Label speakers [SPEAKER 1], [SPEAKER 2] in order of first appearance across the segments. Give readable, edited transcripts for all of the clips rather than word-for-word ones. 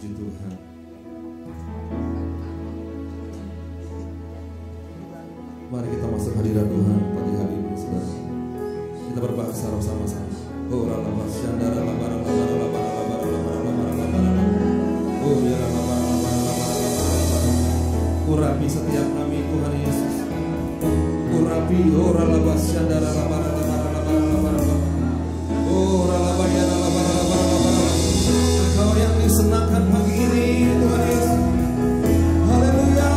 [SPEAKER 1] Puji Tuhan. Mari kita masuk hadirat Tuhan pagi hari ini, saudara. Kita berbangsa bersama-sama. Oh, ralaba syandara labara labara labara labara labara labara labara. Oh, ya labara labara labara labara. Urapi setiap kami Tuhan Yesus. Urapi, oh ralaba syandara labara labara labara labara. Oh, ralaba ya labara labara labara. Engkau yang disenangkan pagi ini Tuhan Yesus. Haleluya.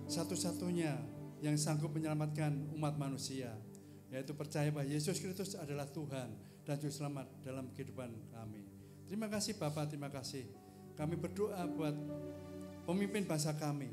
[SPEAKER 2] Satu-satunya yang sanggup menyelamatkan umat manusia, yaitu percaya bahwa Yesus Kristus adalah Tuhan dan Juru Selamat dalam kehidupan kami. Terima kasih Bapak, terima kasih. Kami berdoa buat pemimpin bangsa kami,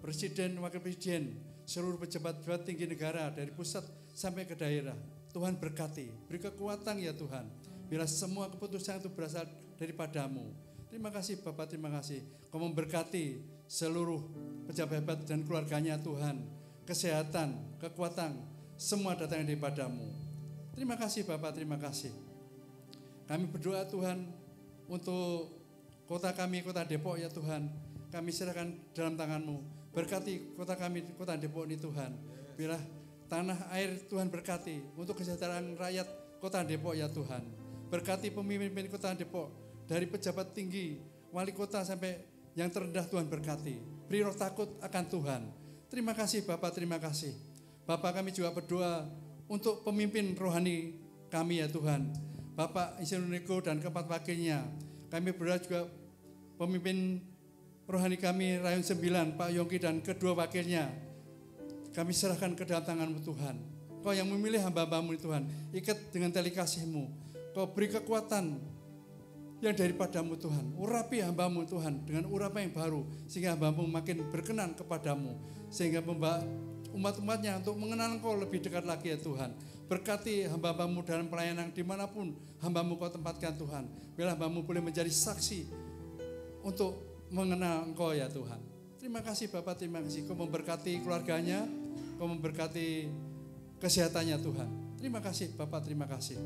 [SPEAKER 2] Presiden, Wakil Presiden, seluruh pejabat-pejabat tinggi negara dari pusat sampai ke daerah. Tuhan berkati, beri kekuatan ya Tuhan. Bila semua keputusan itu berasal daripadamu. Terima kasih Bapak, terima kasih. Kau memberkati seluruh pejabat dan keluarganya Tuhan. Kesehatan, kekuatan, semua datang daripadamu. Terima kasih Bapak, terima kasih. Kami berdoa Tuhan untuk kota kami, kota Depok ya Tuhan. Kami serahkan dalam tangan-Mu. Berkati kota kami, kota Depok ini Tuhan. Bila tanah air Tuhan berkati untuk kesejahteraan rakyat kota Depok ya Tuhan. Berkati pemimpin kota Depok. Dari pejabat tinggi, wali kota sampai yang terendah Tuhan berkati. beri roh takut akan Tuhan. Terima kasih Bapak, terima kasih. Bapak, kami juga berdoa untuk pemimpin rohani kami ya Tuhan, Bapak Insinyur Niko dan keempat wakilnya. Kami berdoa juga pemimpin rohani kami Rayon 9, Pak Yongki dan kedua wakilnya. Kami serahkan ke dalam tangan-Mu Tuhan. Kau yang memilih hamba-hamba-Mu Tuhan, ikat dengan tali kasih-Mu. Kau beri kekuatan yang daripada-Mu Tuhan. Urapi hamba-Mu Tuhan dengan urapan yang baru, sehingga hamba-Mu makin berkenan kepada-Mu, sehingga membawa umat-umatnya untuk mengenal Engkau lebih dekat lagi ya Tuhan. Berkati hamba-hamba-Mu dalam pelayanan dimanapun hamba-Mu Kau tempatkan Tuhan. Biarlah hamba-Mu boleh menjadi saksi untuk mengenal Engkau ya Tuhan. Terima kasih Bapak, terima kasih. Kau memberkati keluarganya, Kau memberkati kesehatannya Tuhan. Terima kasih Bapak, terima kasih.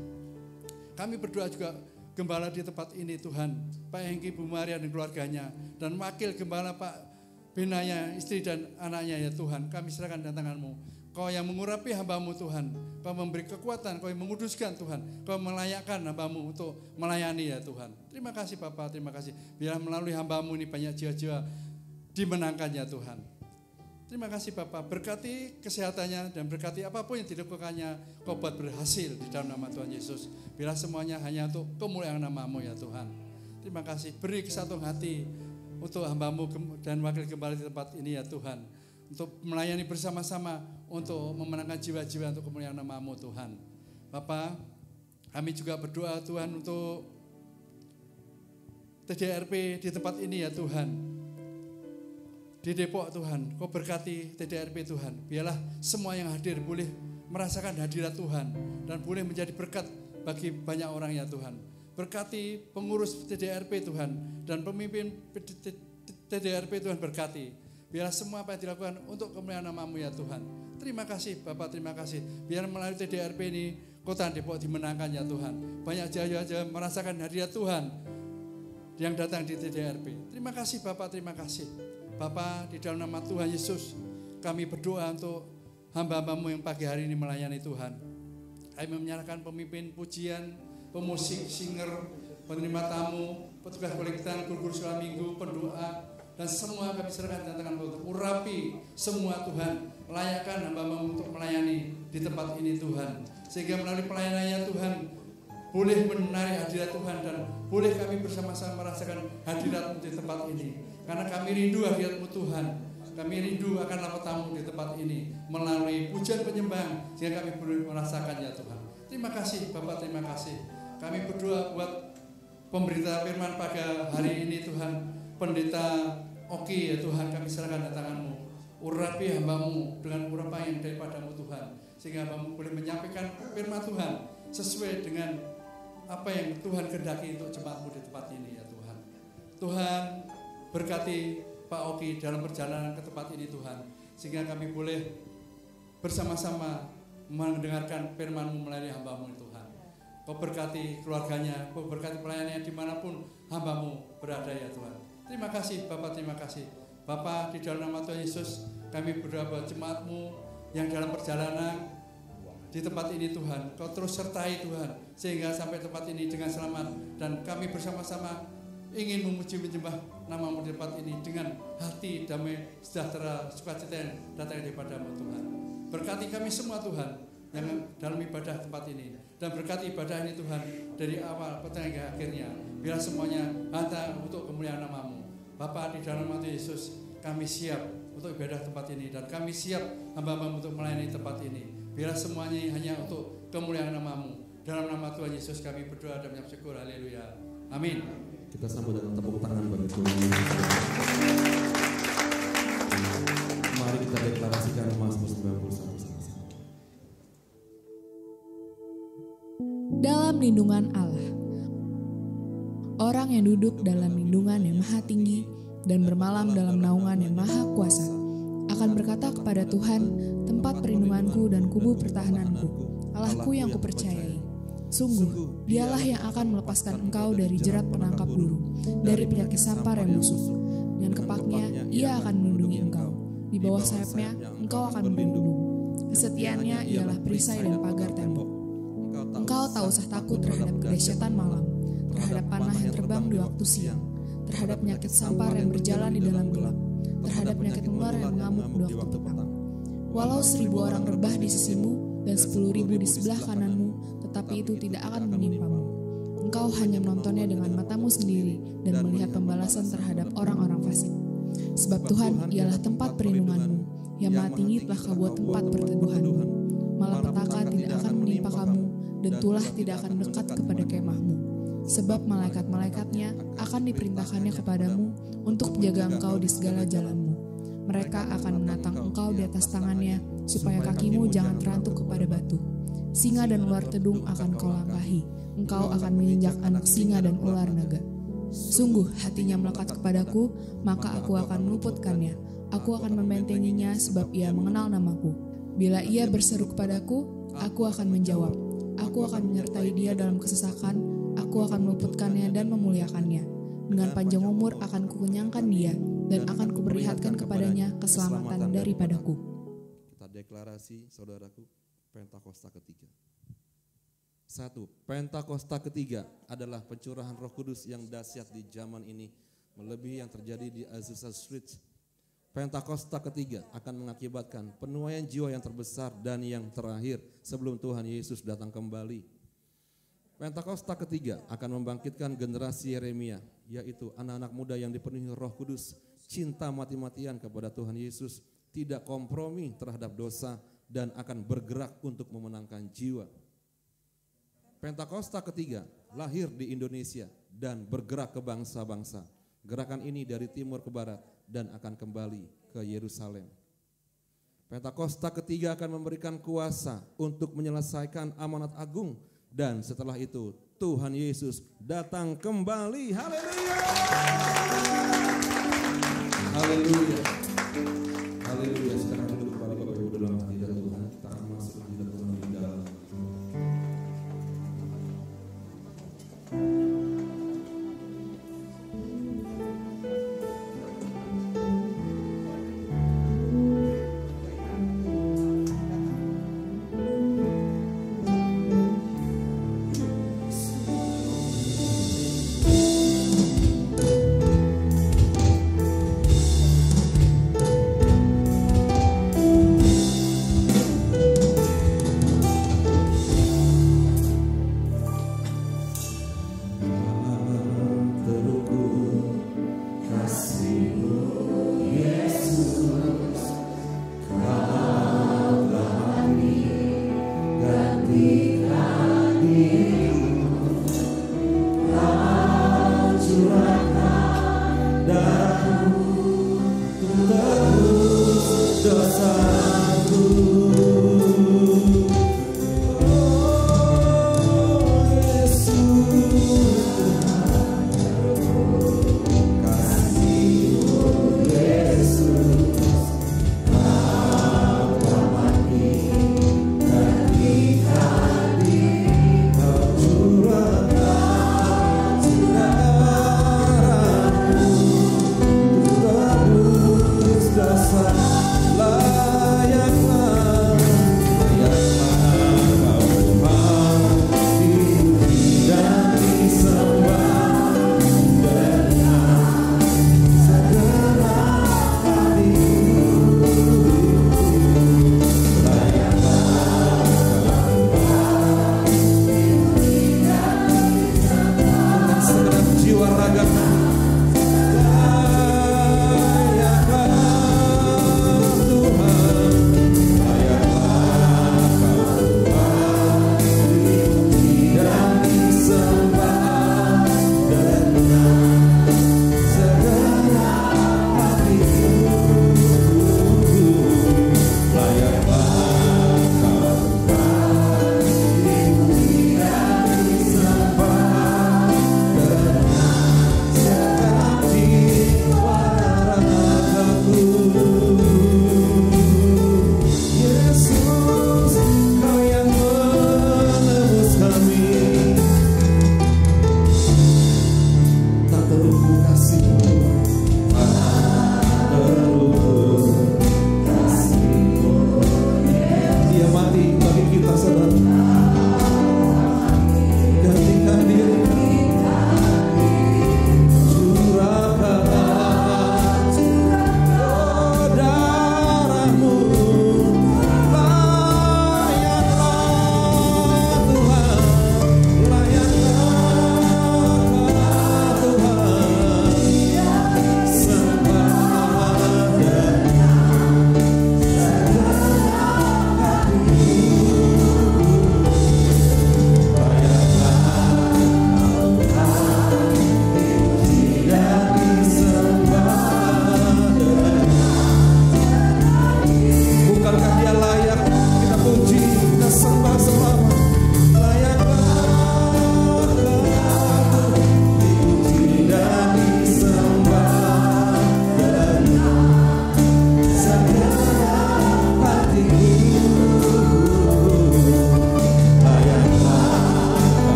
[SPEAKER 2] Kami berdoa juga gembala di tempat ini Tuhan, Pak Hengki, Bu Maria dan keluarganya, dan wakil gembala Pak Benaya, istri dan anaknya ya Tuhan. Kami serahkan dalam tangan-Mu. Kau yang mengurapi hamba-Mu Tuhan, Kau memberi kekuatan, Kau yang menguduskan Tuhan, Kau melayakkan hamba-Mu untuk melayani ya Tuhan. Terima kasih Bapak, terima kasih. Biar melalui hamba-Mu ini banyak jiwa-jiwa dimenangkan ya Tuhan. Terima kasih Bapak, berkati kesehatannya dan berkati apapun yang dilakukannya, Kau buat berhasil di dalam nama Tuhan Yesus. Bila semuanya hanya untuk kemuliaan nama-Mu ya Tuhan. Terima kasih, beri kesatuan hati untuk hamba-Mu dan wakil gembala di tempat ini ya Tuhan. Untuk melayani bersama-sama, untuk memenangkan jiwa-jiwa untuk kemuliaan nama-Mu Tuhan. Bapak, kami juga berdoa Tuhan untuk TDRP di tempat ini ya Tuhan. Di Depok Tuhan, Kau berkati TDRP Tuhan. Biarlah semua yang hadir boleh merasakan hadirat Tuhan dan boleh menjadi berkat bagi banyak orang ya Tuhan. Berkati pengurus TDRP Tuhan dan pemimpin TDRP Tuhan berkati. Biarlah semua apa yang dilakukan untuk kemuliaan nama-Mu ya Tuhan. Terima kasih Bapak, terima kasih. Biar melalui TDRP ini Kota Depok dimenangkan ya Tuhan. Banyak jaya-jaya merasakan hadirat Tuhan yang datang di TDRP. Terima kasih Bapak, terima kasih. Bapa, di dalam nama Tuhan Yesus, kami berdoa untuk hamba-hamba-Mu yang pagi hari ini melayani Tuhan. Kami menyerahkan pemimpin pujian, pemusik, singer, penerima tamu, petugas kolektan, guru-guru sekolah minggu, pendoa, dan semua kami serahkan dalam tangan untuk urapi semua Tuhan. Layakkan hamba-hamba-Mu untuk melayani di tempat ini Tuhan. Sehingga melalui pelayanannya Tuhan, boleh menarik hadirat Tuhan dan boleh kami bersama-sama merasakan hadirat-Mu di tempat ini. Karena kami rindu hadirat-Mu Tuhan. Kami rindu akan lapor tamu di tempat ini melalui pujian penyembahan sehingga kami boleh merasakannya Tuhan. Terima kasih Bapak, terima kasih. Kami berdoa buat pemberita firman pada hari ini Tuhan. Pendeta Oki ya Tuhan, kami serahkan tangan-Mu. Urapi hamba-Mu dengan urapan yang daripada-Mu Tuhan. Sehingga hamba-Mu boleh menyampaikan firman Tuhan sesuai dengan apa yang Tuhan kehendaki untuk jemaat-Mu di tempat ini ya Tuhan. Tuhan berkati Pak Oki dalam perjalanan ke tempat ini Tuhan. Sehingga kami boleh bersama-sama mendengarkan firman-Mu melalui hamba-Mu Tuhan. Kau berkati keluarganya, Kau berkati pelayanannya dimanapun hamba-Mu berada ya Tuhan. Terima kasih Bapak, terima kasih. Bapak, di dalam nama Tuhan Yesus, kami berdoa buat jemaat-Mu yang dalam perjalanan di tempat ini Tuhan. Kau terus sertai Tuhan, sehingga sampai tempat ini dengan selamat. Dan kami bersama-sama ingin memuji menyembah nama-Mu di tempat ini dengan hati damai, sejahtera, sukacita yang datang daripada-Mu Tuhan. Berkati kami semua Tuhan yang dalam ibadah tempat ini, dan berkati ibadah ini Tuhan dari awal pertengahan hingga akhirnya. Biar semuanya hanya untuk kemuliaan nama-Mu. Bapa, di dalam nama Yesus kami siap untuk ibadah tempat ini, dan kami siap hamba-hamba untuk melayani tempat ini. Biar semuanya hanya untuk kemuliaan nama-Mu. Dalam nama Tuhan Yesus kami berdoa dan mengucap syukur. Haleluya. Amin.
[SPEAKER 1] Kita sambut dengan tepuk tangan bagi Tuhan. Mari kita deklarasikan Mazmur 91 sama-sama.
[SPEAKER 3] Dalam lindungan Allah. Orang yang duduk dalam lindungan yang maha tinggi dan bermalam dalam naungan yang maha kuasa akan berkata kepada Tuhan, tempat perlindunganku dan kubu pertahananku, Allahku yang kupercayai. Sungguh, dialah yang akan melepaskan engkau dari jerat penangkap burung, dari penyakit sampar yang busuk. Dengan kepaknya, ia akan melindungi engkau. Di bawah sayapnya, engkau akan berlindung. Kesetiaannya ialah perisai dan pagar tembok. Engkau tak usah takut terhadap kedahsyatan malam, terhadap panah yang terbang di waktu siang, terhadap penyakit sampar yang berjalan di dalam gelap, terhadap ular yang mengamuk di waktu petang. Walau 1000 orang rebah di sisimu dan 10.000 di sebelah kananmu, tetapi itu tidak akan menimpamu. Engkau hanya menontonnya dengan matamu sendiri dan melihat pembalasan terhadap orang-orang fasik. Sebab Tuhan ialah tempat perlindunganmu, yang maha tinggi telah kau buat tempat perteduhanmu. Malapetaka tidak akan menimpa kamu, dan tulah tidak akan dekat kepada kemahmu. Sebab malaikat-malaikatnya akan diperintahkannya kepadamu untuk menjaga engkau di segala jalanmu. Mereka akan menatang engkau di atas tangannya, supaya kakimu jangan terantuk kepada batu. Singa dan ular tedung akan kau langkahi, engkau akan menginjak anak singa dan ular naga. Sungguh hatinya melekat kepadaku, maka aku akan meluputkannya. Aku akan membentenginya sebab ia mengenal namaku. Bila ia berseru kepadaku, aku akan menjawab. Aku akan menyertai dia dalam kesesakan, aku akan meluputkannya dan memuliakannya. Dengan panjang umur akan kukenyangkan dia, dan akan kuperlihatkan kepadanya keselamatan daripadaku.
[SPEAKER 1] Kita deklarasi, saudaraku, Pentakosta ketiga. 1. Pentakosta ketiga adalah pencurahan Roh Kudus yang dahsyat di zaman ini, melebihi yang terjadi di Azusa Street. Pentakosta ketiga akan mengakibatkan penuaian jiwa yang terbesar dan yang terakhir sebelum Tuhan Yesus datang kembali. Pentakosta ketiga akan membangkitkan generasi Yeremia, yaitu anak-anak muda yang dipenuhi Roh Kudus, cinta mati-matian kepada Tuhan Yesus, tidak kompromi terhadap dosa, dan akan bergerak untuk memenangkan jiwa. Pentakosta ketiga lahir di Indonesia dan bergerak ke bangsa-bangsa. Gerakan ini dari timur ke barat dan akan kembali ke Yerusalem. Pentakosta ketiga akan memberikan kuasa untuk menyelesaikan amanat agung, dan setelah itu Tuhan Yesus datang kembali. Haleluya. Haleluya. Haleluya. Sekarang duduk kembali Bapak Ibu dalam hadirat Tuhan. Kita akan masuk hadirat Tuhan lebih dalam. Love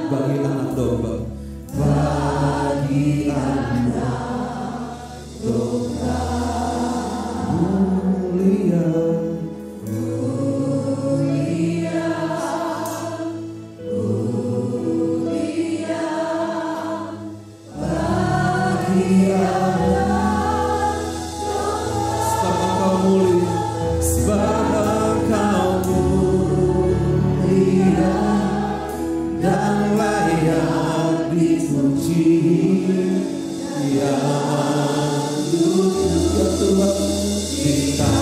[SPEAKER 1] bagi anak domba, bagi anak domba mulia, mulia, mulia, bagi anak domba. Sebab Engkau mulia, sebab Engkau mulia dan layak dipuji, yang duduk ya Tuhan kita.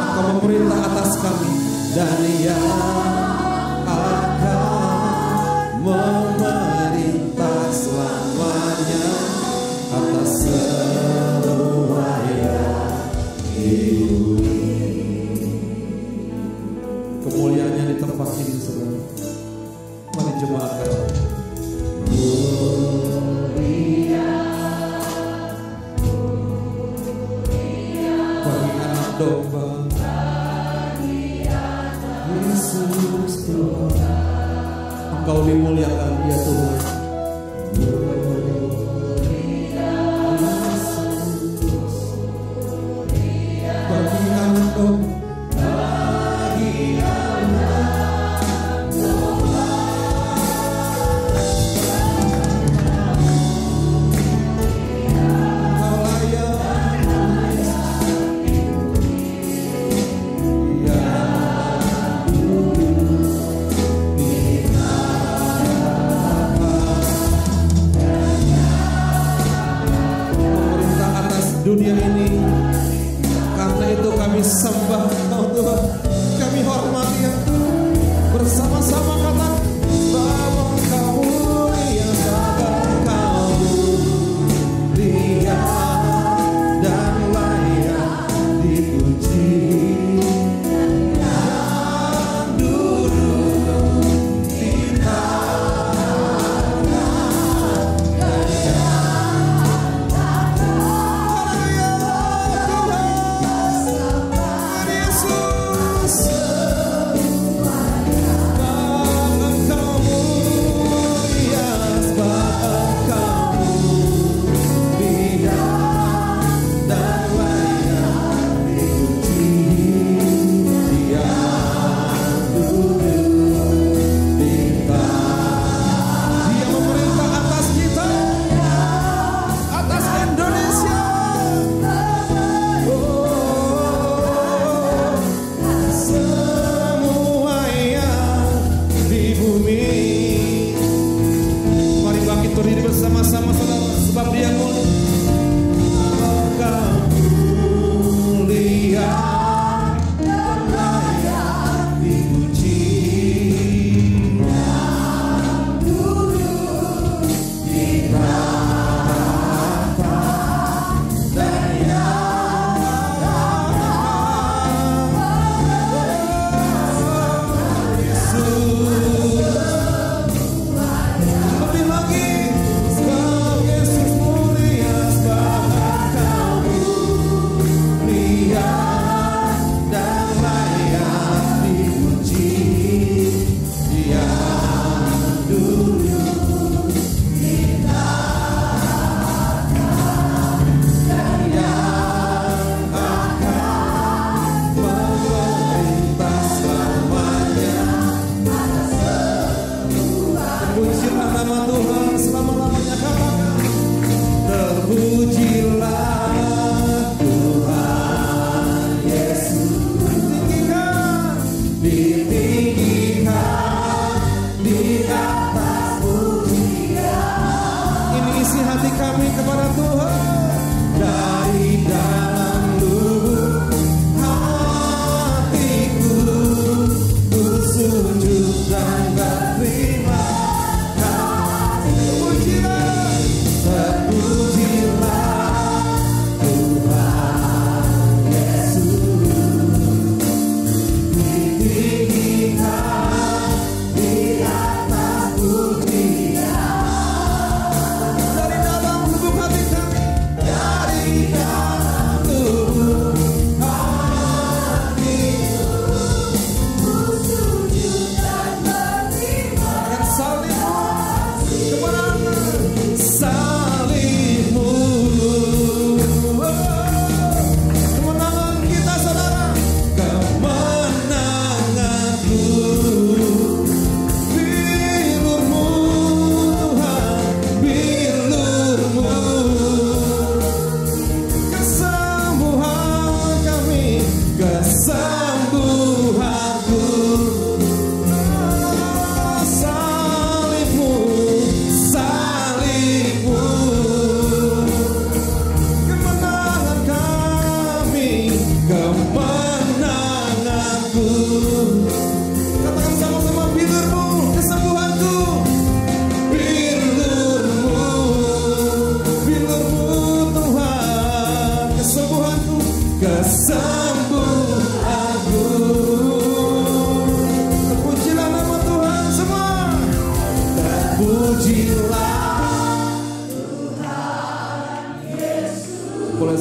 [SPEAKER 1] Engkau memerintah atas kami dan yang akan memerintah selamanya atas semua yang hidup. Kemuliaannya di tempat ini, saudara. Mari jemaatkan. Bagi anak domba, Yesus Tuhan, Engkau dimuliakan ya Tuhan. Bagi anak domba, bagi anak domba, Engkau layak yang duduk di hadapan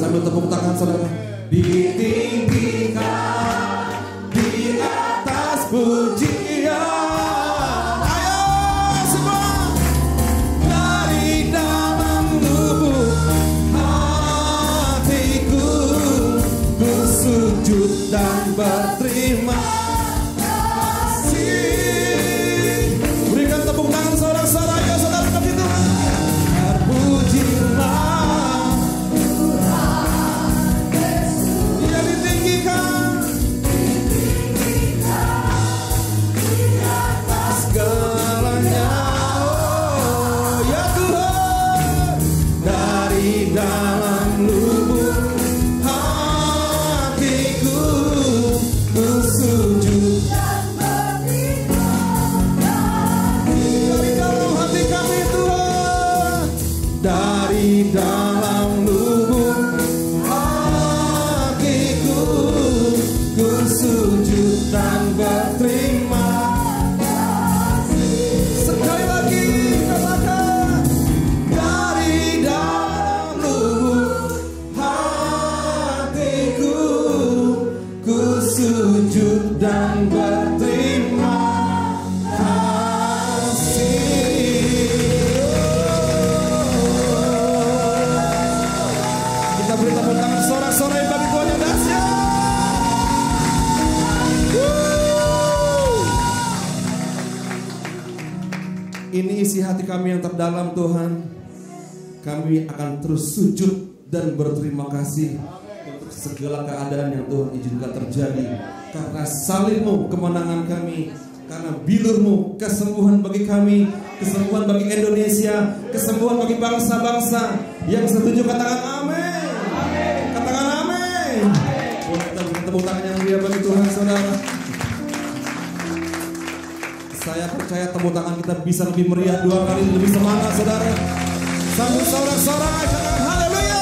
[SPEAKER 1] sambil tepuk tangan saudara. Ditinggikan di atas pujian. Ayo semua. Dari dalam lubuk hatiku ku sujud dan berterima kasih. Berikan tepuk tangan saudara-saudara. Ayo saudara kasih Tuhan. Terpujilah dalam lubuk hatiku ku sujud dan berterima kasih. Sekali lagi katakan, dari dalam lubuk hatiku ku sujud dan berterima kasih. Beri tepuk tangan sorak-sorai bagi Tuhan yang dahsyat. Ini isi hati kami yang terdalam Tuhan. Kami akan terus sujud dan berterima kasih untuk segala keadaan yang Tuhan izinkan terjadi. Karena salib-Mu kemenangan kami, karena bilur-Mu kesembuhan bagi kami, kesembuhan bagi Indonesia, kesembuhan bagi bangsa-bangsa. Yang setuju katakan amin. Katakan amin. Kita beri tepuk tangan yang mulia bagi Tuhan saudara. Saya percaya tepuk tangan kita bisa lebih meriah 2 kali lebih semangat saudara. Sambil sorak-sorai katakan haleluya.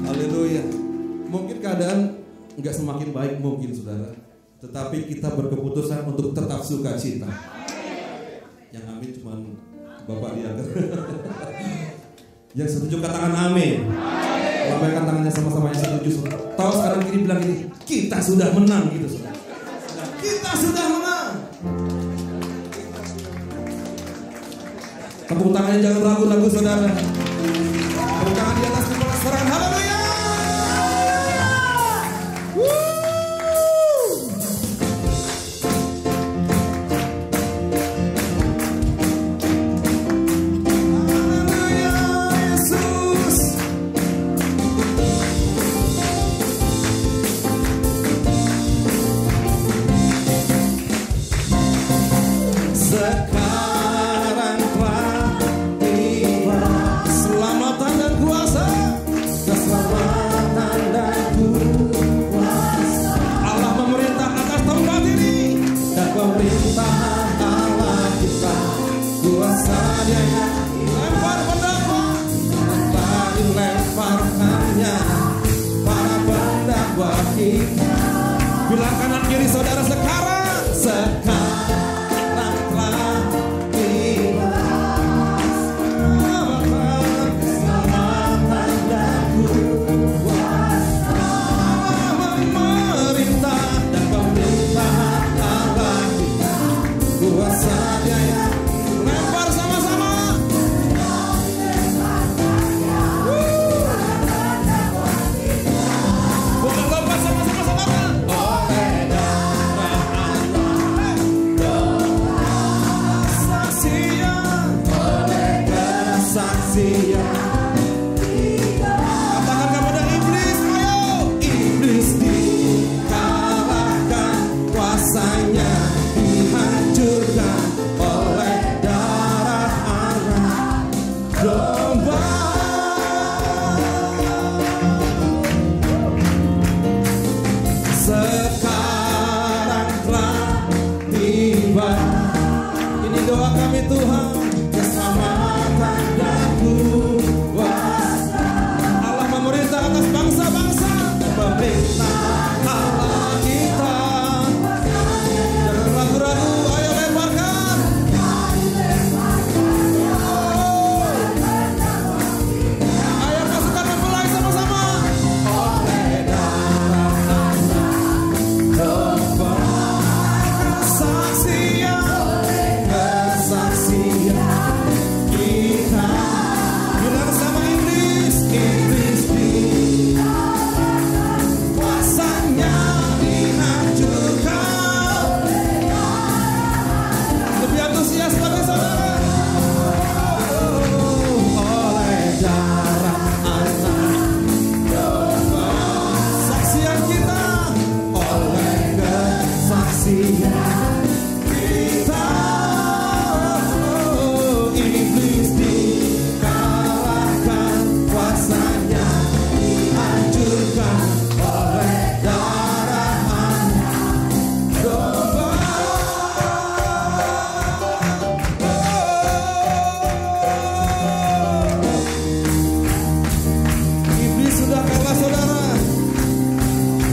[SPEAKER 1] Haleluya. Mungkin keadaan enggak semakin baik mungkin saudara, tetapi kita berkeputusan untuk tetap sukacita. Yang amin cuman Bapak diangkat. Yang setuju katakan amin. Lambaikan tangannya sama-sama yang setuju. Tahu sekarang kiri bilang ini, kita sudah menang gitu saudara. Kita sudah menang. Tepuk tangannya jangan ragu-ragu saudara. Tepuk tangan di atas kepala serangan. Haleluya. Sekarang telah tiba keselamatan dan kuasa, keselamatan dan kuasa. Allah memerintah atas tempat ini dan pemerintahan Allah kita. Kuasa Dia lempar pendakwa, tanpa dilemparkannya para pendakwa kita. Bilang kanan kiri saudara sekarang. Katakan kepada iblis, ayo. Iblis dikalahkan, kuasanya dihancurkan oleh darah anak domba. Sekarang telah tiba. Ini doa kami Tuhan. Keselamatan dan kuasa. Allah memerintah atas bangsa-bangsa. Pemerintah Allah kita. Jangan ragu-ragu, ayo lemparkan. kesaksian kita, iblis dikalahkan, kuasanya dihancurkan oleh darah Anak Domba. Iblis sudah kalah, saudara.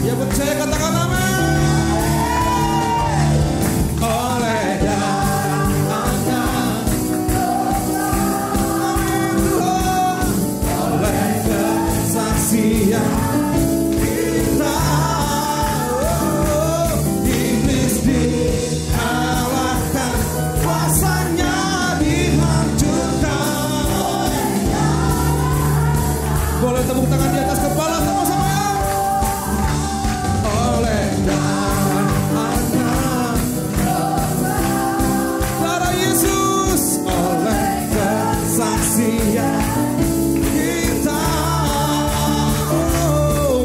[SPEAKER 1] Yang percaya katakan amin. Oleh darah Anak, amin Tuhan, oleh kesaksian kita, iblis dikalahkan, kuasanya dihancurkan. Boleh tepuk tangan di atas kepala sama-sama. Oleh darah Anak, darah Yesus, oleh kesaksian kita,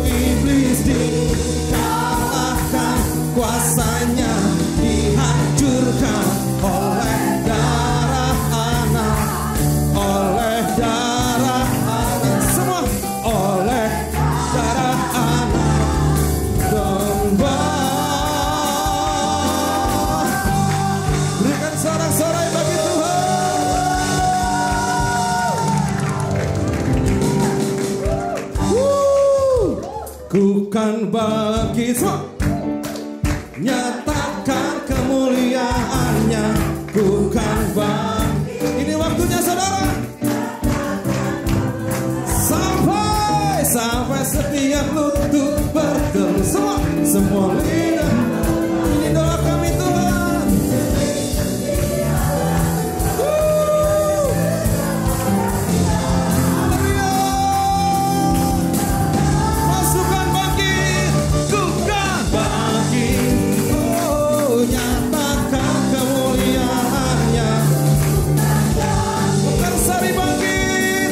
[SPEAKER 1] iblis dikalahkan, kuasanya dihancurkan oleh darah Anak, oleh darah Anak, semua oleh darah Anak Domba. Berikan sorak-sorai bagi Tuhan. Ku kan bangkit, nyatakan kemuliaannya. Ku kan bangkit. Ini waktunya saudara. Sampai setiap lutut bergelut, semua lidah. Ini doa kami Tuhan. Pasukan bangkit, ku kan bangkit. Oh, nyatakan kemuliaannya. Bukan sari bangkit.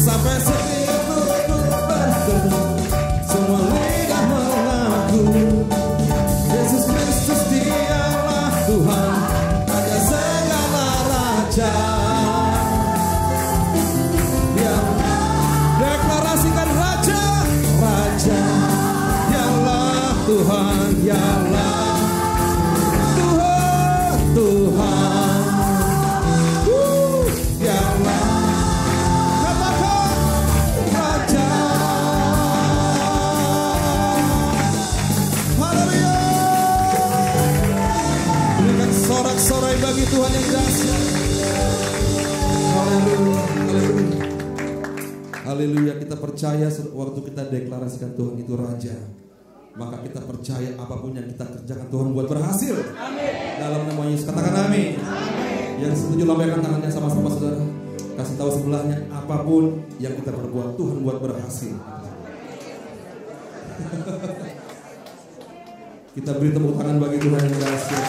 [SPEAKER 1] Sampai setiap lutut bergelut, semua lidah mengaku Yesus Kristus dialah Tuhan, Raja segala raja. Dia deklarasikan raja, raja. Dialah Tuhan, dialah Tuhan, Tuhan. Dialah Raja. Haleluya. Berikan sorak-sorai bagi Tuhan yang dahsyat. Haleluya. Haleluya. Haleluya. Kita percaya waktu kita deklarasikan Tuhan itu Raja, maka kita percaya apapun yang kita kerjakan Tuhan buat berhasil. Amin. Dalam nama Yesus katakan amin. Amin. Yang setuju lambaikan tangannya sama-sama saudara. Kasih tahu sebelahnya, apapun yang kita perbuat Tuhan buat berhasil. Kita beri tepuk tangan bagi Tuhan yang dahsyat.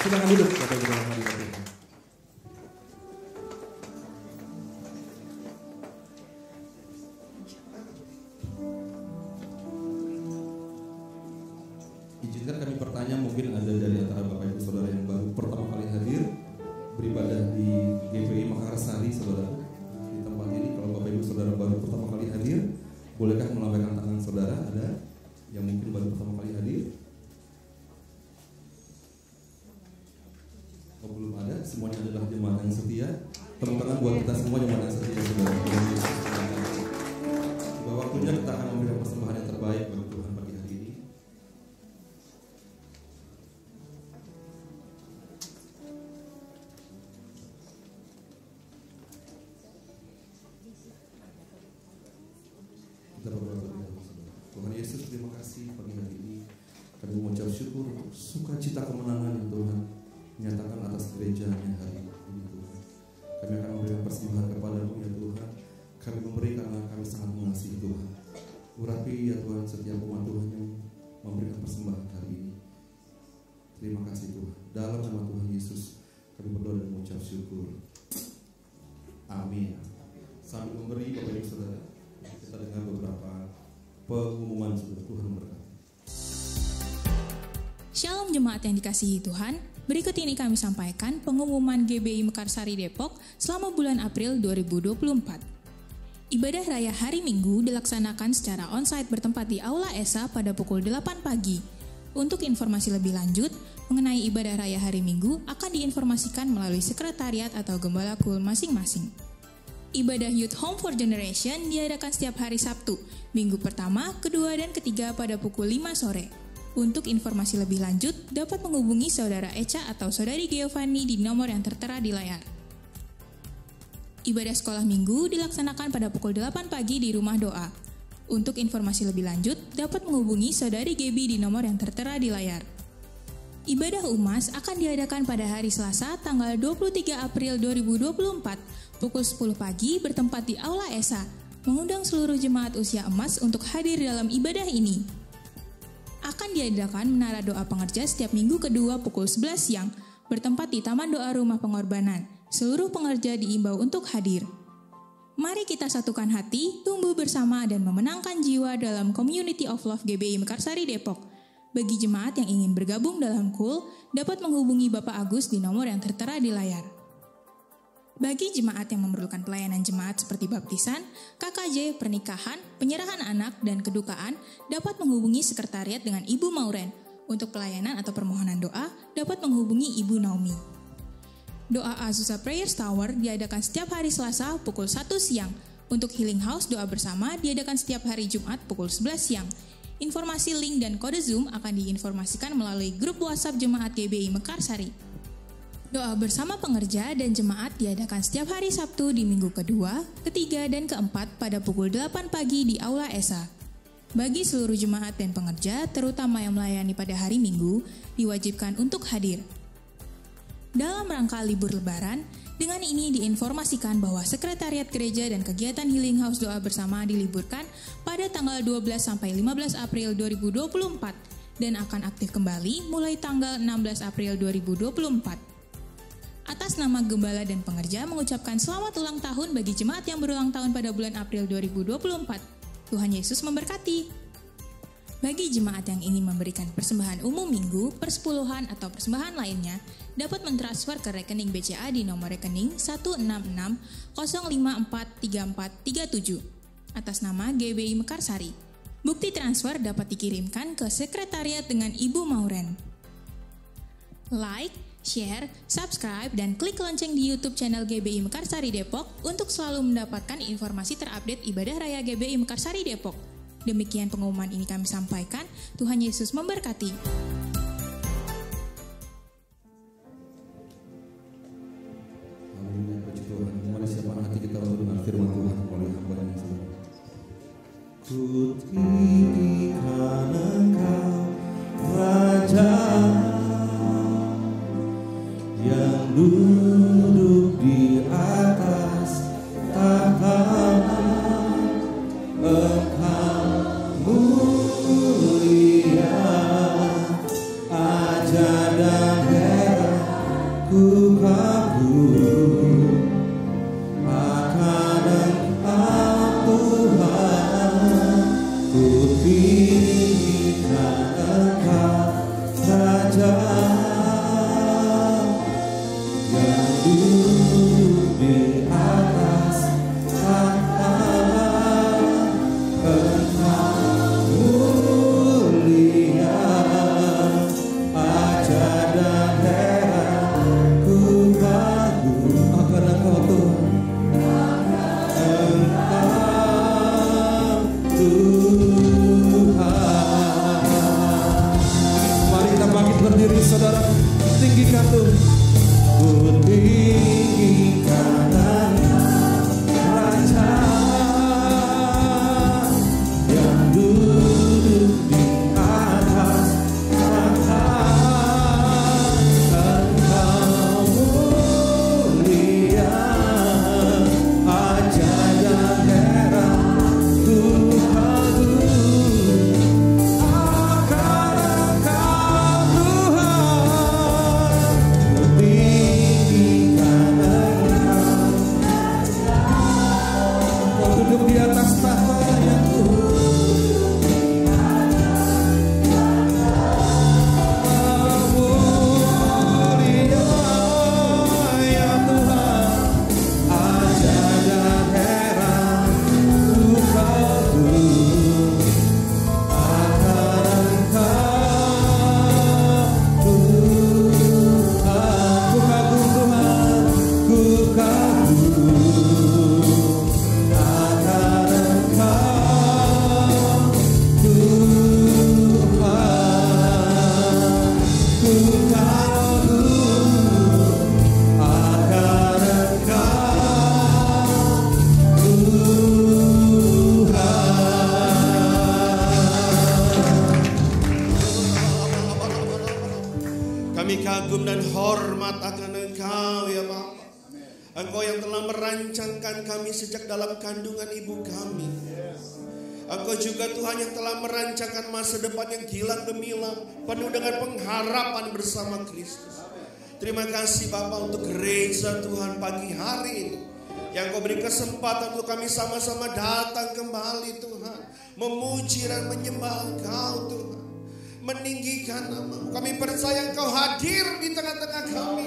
[SPEAKER 1] Silakan duduk Bapak Ibu dalam hadirat Tuhan. Izinkan kami bertanya, mungkin ada dari antara Bapak Ibu Saudara yang baru pertama kali hadir beribadah di GPI Makassari, saudara. Di tempat ini, kalau Bapak Ibu Saudara baru pertama kali hadir, bolehkah melambaikan tangan saudara? Ada yang mungkin baru pertama kali hadir? Oh, belum ada. Semuanya adalah jemaat yang setia. Tepuk tangan buat kita semua jemaat yang setia, saudara. Bahwa waktunya kita akan memberikan persembahan yang terbaik bagi Tuhan pagi hari ini. Kita berdoa bersama. Tuhan Yesus, terima kasih pagi hari ini. Kami mengucap syukur untuk sukacita kemenangan yang Tuhan nyatakan atas gereja-Nya hari ini Tuhan. Kami akan memberikan persembahan kepadamu ya Tuhan. Kami memberi karena kami sangat mengasihi Tuhan. Urapi ya Tuhan setiap umat Tuhan yang memberikan persembahan hari ini. Terima kasih Tuhan. Dalam nama Tuhan Yesus kami berdoa dan mengucap syukur. Amin. Sambil memberi Bapak Ibu Saudara, kita dengar beberapa pengumuman saudara. Tuhan berkati.
[SPEAKER 4] jemaat yang dikasihi Tuhan, berikut ini kami sampaikan pengumuman GBI Mekarsari Depok selama bulan April 2024. Ibadah Raya Hari Minggu dilaksanakan secara onsite bertempat di Aula ESA pada pukul 8 pagi. Untuk informasi lebih lanjut mengenai Ibadah Raya Hari Minggu akan diinformasikan melalui sekretariat atau gembala kul masing-masing. Ibadah Youth Home for Generation diadakan setiap hari Sabtu, minggu pertama, kedua, dan ketiga pada pukul 5 sore. Untuk informasi lebih lanjut, dapat menghubungi Saudara Eca atau Saudari Giovanni di nomor yang tertera di layar. Ibadah sekolah minggu dilaksanakan pada pukul 8 pagi di rumah doa. Untuk informasi lebih lanjut, dapat menghubungi Saudari Gebi di nomor yang tertera di layar. Ibadah UMAS akan diadakan pada hari Selasa tanggal 23 April 2024 pukul 10 pagi bertempat di Aula ESA, mengundang seluruh jemaat usia emas untuk hadir dalam ibadah ini. Akan diadakan menara doa pengerja setiap minggu kedua pukul 11 siang, bertempat di Taman Doa Rumah Pengorbanan. Seluruh pengerja diimbau untuk hadir. Mari kita satukan hati, tumbuh bersama dan memenangkan jiwa dalam Community of Love GBI Mekarsari Depok. Bagi jemaat yang ingin bergabung dalam KUL, dapat menghubungi Bapak Agus di nomor yang tertera di layar. Bagi jemaat yang memerlukan pelayanan jemaat seperti baptisan, KKJ, pernikahan, penyerahan anak, dan kedukaan, dapat menghubungi sekretariat dengan Ibu Mauren. Untuk pelayanan atau permohonan doa, dapat menghubungi Ibu Naomi. Doa Azusa Prayers Tower diadakan setiap hari Selasa pukul 1 siang. Untuk Healing House doa bersama diadakan setiap hari Jumat pukul 11 siang. Informasi link dan kode Zoom akan diinformasikan melalui grup WhatsApp Jemaat GBI Mekarsari. Doa bersama pengerja dan jemaat diadakan setiap hari Sabtu di minggu kedua, ketiga, dan keempat pada pukul 8 pagi di Aula ESA. Bagi seluruh jemaat dan pengerja, terutama yang melayani pada hari Minggu, diwajibkan untuk hadir. Dalam rangka libur Lebaran, dengan ini diinformasikan bahwa Sekretariat Gereja dan kegiatan Healing House doa bersama diliburkan pada tanggal 12 sampai 15 April 2024 dan akan aktif kembali mulai tanggal 16 April 2024. Atas nama Gembala dan Pengerja mengucapkan selamat ulang tahun bagi jemaat yang berulang tahun pada bulan April 2024. Tuhan Yesus memberkati. Bagi jemaat yang ingin memberikan persembahan umum minggu, persepuluhan atau persembahan lainnya, dapat mentransfer ke rekening BCA di nomor rekening 166-054-3437 atas nama GBI Mekarsari. Bukti transfer dapat dikirimkan ke sekretariat dengan Ibu Mauren. Like, share, subscribe, dan klik lonceng di YouTube channel GBI Mekarsari Depok untuk selalu mendapatkan informasi terupdate Ibadah Raya GBI Mekarsari Depok. Demikian pengumuman ini kami sampaikan. Tuhan Yesus memberkati.
[SPEAKER 1] Haleluya, puji Tuhan. Mari siapkan hati kita untuk dengar firman Tuhan oleh hamba yang sabar. Ku tinggikan Engkau, Raja yang duduk di atas tahta. Engkau mulia, ajaib dan heran ku kagum akan Engkau Tuhan. Ku tinggikan Engkau, Raja duduk di atas tahta. Engkau mulia, ajaib dan heran ku kagum akan Engkau Tuhan. Engkau Tuhan. Mari kita bangkit berdiri, saudara, tinggikan Tuhan. Ku tinggikan Engkau, Raja yang duduk di atas tahta. Engkau mulia, ajaib dan heran ku kagum akan Engkau Tuhan. Ku tinggikan Engkau,
[SPEAKER 5] Kami kagum dan hormat akan Engkau ya Bapa. Engkau yang telah merancangkan kami sejak dalam kandungan ibu kami. Engkau juga Tuhan yang telah merancangkan masa depan yang gilang gemilang, penuh dengan pengharapan bersama Kristus. Terima kasih Bapa untuk gereja Tuhan pagi hari ini, yang Kau beri kesempatan untuk kami sama-sama datang kembali Tuhan, memuji dan menyembah Engkau Tuhan, meninggikan nama. Kami percaya Engkau hadir di tengah-tengah kami.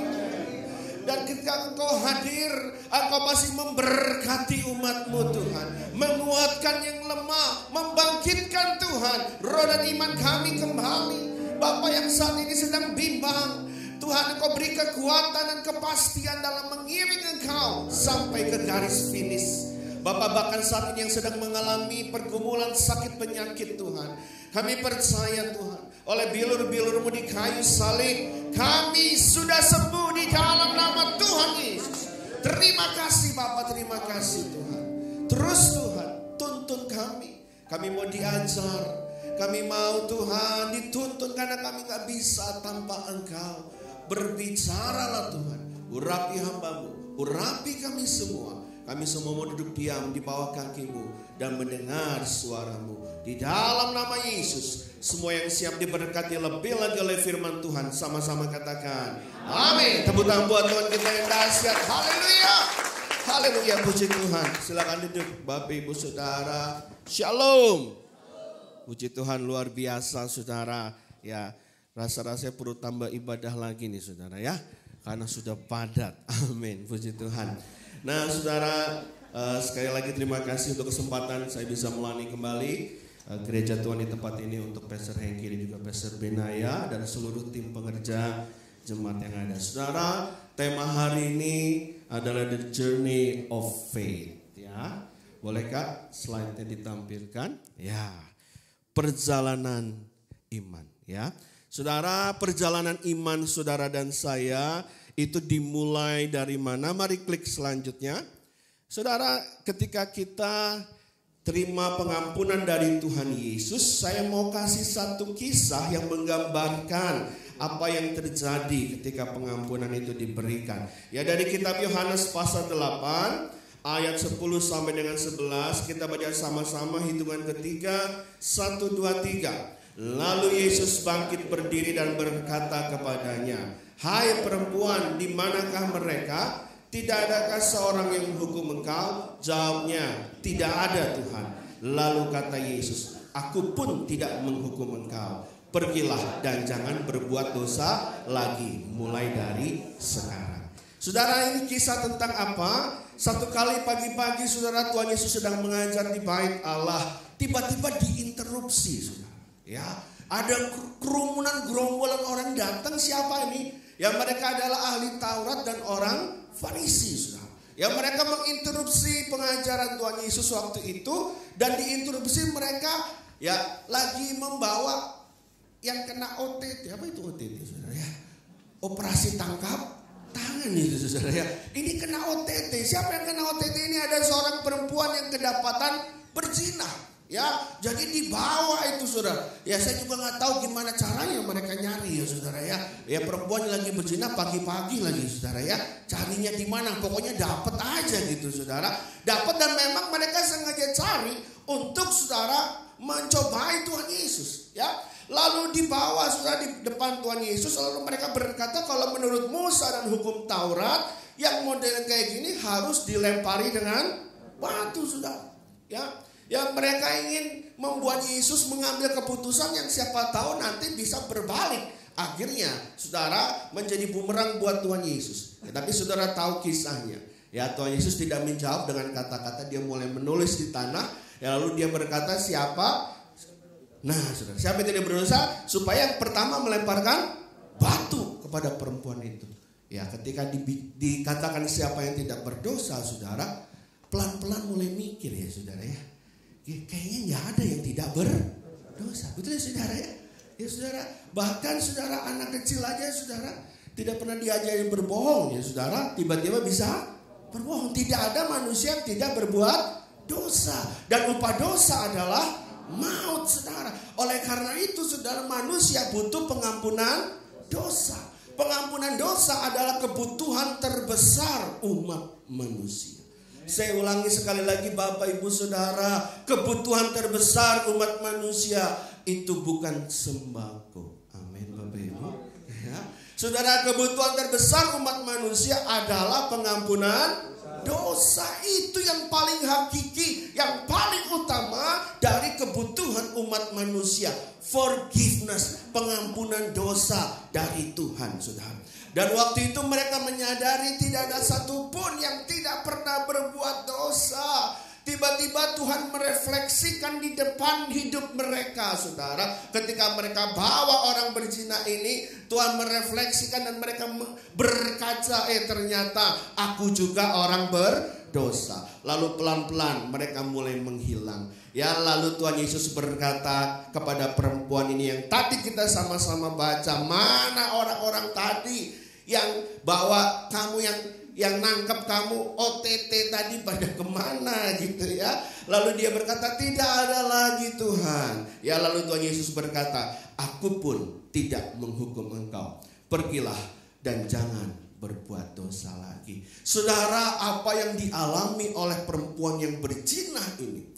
[SPEAKER 5] Dan ketika Engkau hadir, Engkau masih memberkati umat-Mu Tuhan, menguatkan yang lemah, membangkitkan Tuhan roh dan iman kami kembali. Bapa yang saat ini sedang bimbang, Tuhan Engkau beri kekuatan dan kepastian dalam mengiring Engkau sampai ke garis finish. Bapak bahkan saat ini yang sedang mengalami pergumulan sakit penyakit Tuhan, kami percaya Tuhan, oleh bilur-bilur-Mu di kayu salib, kami sudah sembuh di dalam nama Tuhan Yesus. Terima kasih Bapak, terima kasih Tuhan. Terus Tuhan, tuntun kami. Kami mau diajar, kami mau Tuhan dituntun karena kami gak bisa tanpa Engkau. Berbicaralah Tuhan, urapi hamba-Mu, urapi kami semua. Kami semua mau duduk diam di bawah kaki-Mu dan mendengar suara-Mu. Di dalam nama Yesus, semua yang siap diberkati lebih lagi oleh firman Tuhan, sama-sama katakan amin. Tepuk tangan buat Tuhan kita yang dahsyat. Haleluya, haleluya, puji Tuhan. Silakan duduk Bapak Ibu Saudara. Shalom. Puji Tuhan, luar biasa Saudara. Ya, rasa-rasanya perlu tambah ibadah lagi nih Saudara ya, karena sudah padat. Amin, puji Tuhan. Nah Saudara, sekali lagi terima kasih untuk kesempatan saya bisa melayani kembali gereja Tuhan di tempat ini untuk Pastor Hengki dan juga Pastor Benaya dan seluruh tim pengerja jemaat yang ada. Saudara, tema hari ini adalah The Journey of Faith. Ya, bolehkah slide-nya ditampilkan? Ya, perjalanan iman. Ya, Saudara, perjalanan iman saudara dan saya itu dimulai dari mana? Mari klik selanjutnya. Saudara, ketika kita terima pengampunan dari Tuhan Yesus, saya mau kasih satu kisah yang menggambarkan apa yang terjadi ketika pengampunan itu diberikan. Ya, dari kitab Yohanes pasal 8 ayat 10 sampai dengan 11, kita baca sama-sama hitungan ketiga, 1, 2, 3. Lalu Yesus bangkit berdiri dan berkata kepadanya, "Hai perempuan, di manakah mereka? Tidak adakah seorang yang menghukum engkau?" Jawabnya, "Tidak ada Tuhan." Lalu kata Yesus, "Aku pun tidak menghukum engkau. Pergilah dan jangan berbuat dosa lagi mulai dari sekarang." Saudara, ini kisah tentang apa? Satu kali pagi-pagi saudara, Tuhan Yesus sedang mengajar di bait Allah. Tiba-tiba diinterupsi saudara. Ya, ada kerumunan gerombolan orang datang. Siapa ini? Ya, mereka adalah ahli Taurat dan orang Farisi, saudara. Ya, mereka menginterupsi pengajaran Tuhan Yesus waktu itu, dan diinterupsi mereka ya lagi membawa yang kena OTT. Apa itu OTT, saudara ya? Operasi tangkap tangan itu, saudara ya. Ini kena OTT. Siapa yang kena OTT ini? Ada seorang perempuan yang kedapatan berzina. Ya, jadi dibawa itu saudara. Ya, saya juga nggak tahu gimana caranya mereka nyari ya saudara ya. Ya, perempuan lagi berzina pagi-pagi lagi saudara ya. Carinya di mana? Pokoknya dapat aja gitu saudara. Dapat, dan memang mereka sengaja cari untuk saudara mencobai Tuhan Yesus. Ya, lalu dibawa saudara di depan Tuhan Yesus. Lalu mereka berkata, kalau menurut Musa dan hukum Taurat, yang model kayak gini harus dilempari dengan batu saudara. Ya. Ya, mereka ingin membuat Yesus mengambil keputusan yang siapa tahu nanti bisa berbalik. Akhirnya saudara menjadi bumerang buat Tuhan Yesus. Ya, tapi saudara tahu kisahnya. Ya, Tuhan Yesus tidak menjawab dengan kata-kata, dia mulai menulis di tanah. Ya, lalu dia berkata, siapa? Nah saudara, siapa yang tidak berdosa? Supaya yang pertama melemparkan batu kepada perempuan itu. Ya, ketika dikatakan siapa yang tidak berdosa saudara, pelan-pelan mulai mikir ya saudara ya. Kayaknya nggak ada yang tidak berdosa, betul ya saudara ya? Ya saudara, bahkan saudara anak kecil aja saudara tidak pernah diajarin berbohong ya saudara, tiba-tiba bisa berbohong. Tidak ada manusia yang tidak berbuat dosa, dan upah dosa adalah maut saudara. Oleh karena itu saudara, manusia butuh pengampunan dosa. pengampunan dosa adalah kebutuhan terbesar umat manusia. Saya ulangi sekali lagi Bapak Ibu Saudara, kebutuhan terbesar umat manusia itu bukan sembako. Amin Bapak Ibu. Ya. Saudara, kebutuhan terbesar umat manusia adalah pengampunan dosa. Itu yang paling hakiki, yang paling utama dari kebutuhan umat manusia. Forgiveness, pengampunan dosa dari Tuhan, saudara. Dan waktu itu mereka menyadari tidak ada satupun yang tidak pernah berbuat dosa. Tiba-tiba Tuhan merefleksikan di depan hidup mereka, saudara. Ketika mereka bawa orang berzina ini, Tuhan merefleksikan dan mereka berkaca, ternyata aku juga orang berdosa. Lalu pelan-pelan mereka mulai menghilang. Ya, lalu Tuhan Yesus berkata kepada perempuan ini yang tadi kita sama-sama baca, mana orang-orang tadi yang bawa kamu yang nangkep kamu OTT tadi pada kemana gitu ya. Lalu dia berkata, tidak ada lagi Tuhan. Ya, lalu Tuhan Yesus berkata, aku pun tidak menghukum engkau. Pergilah dan jangan berbuat dosa lagi. Saudara, apa yang dialami oleh perempuan yang berzina ini,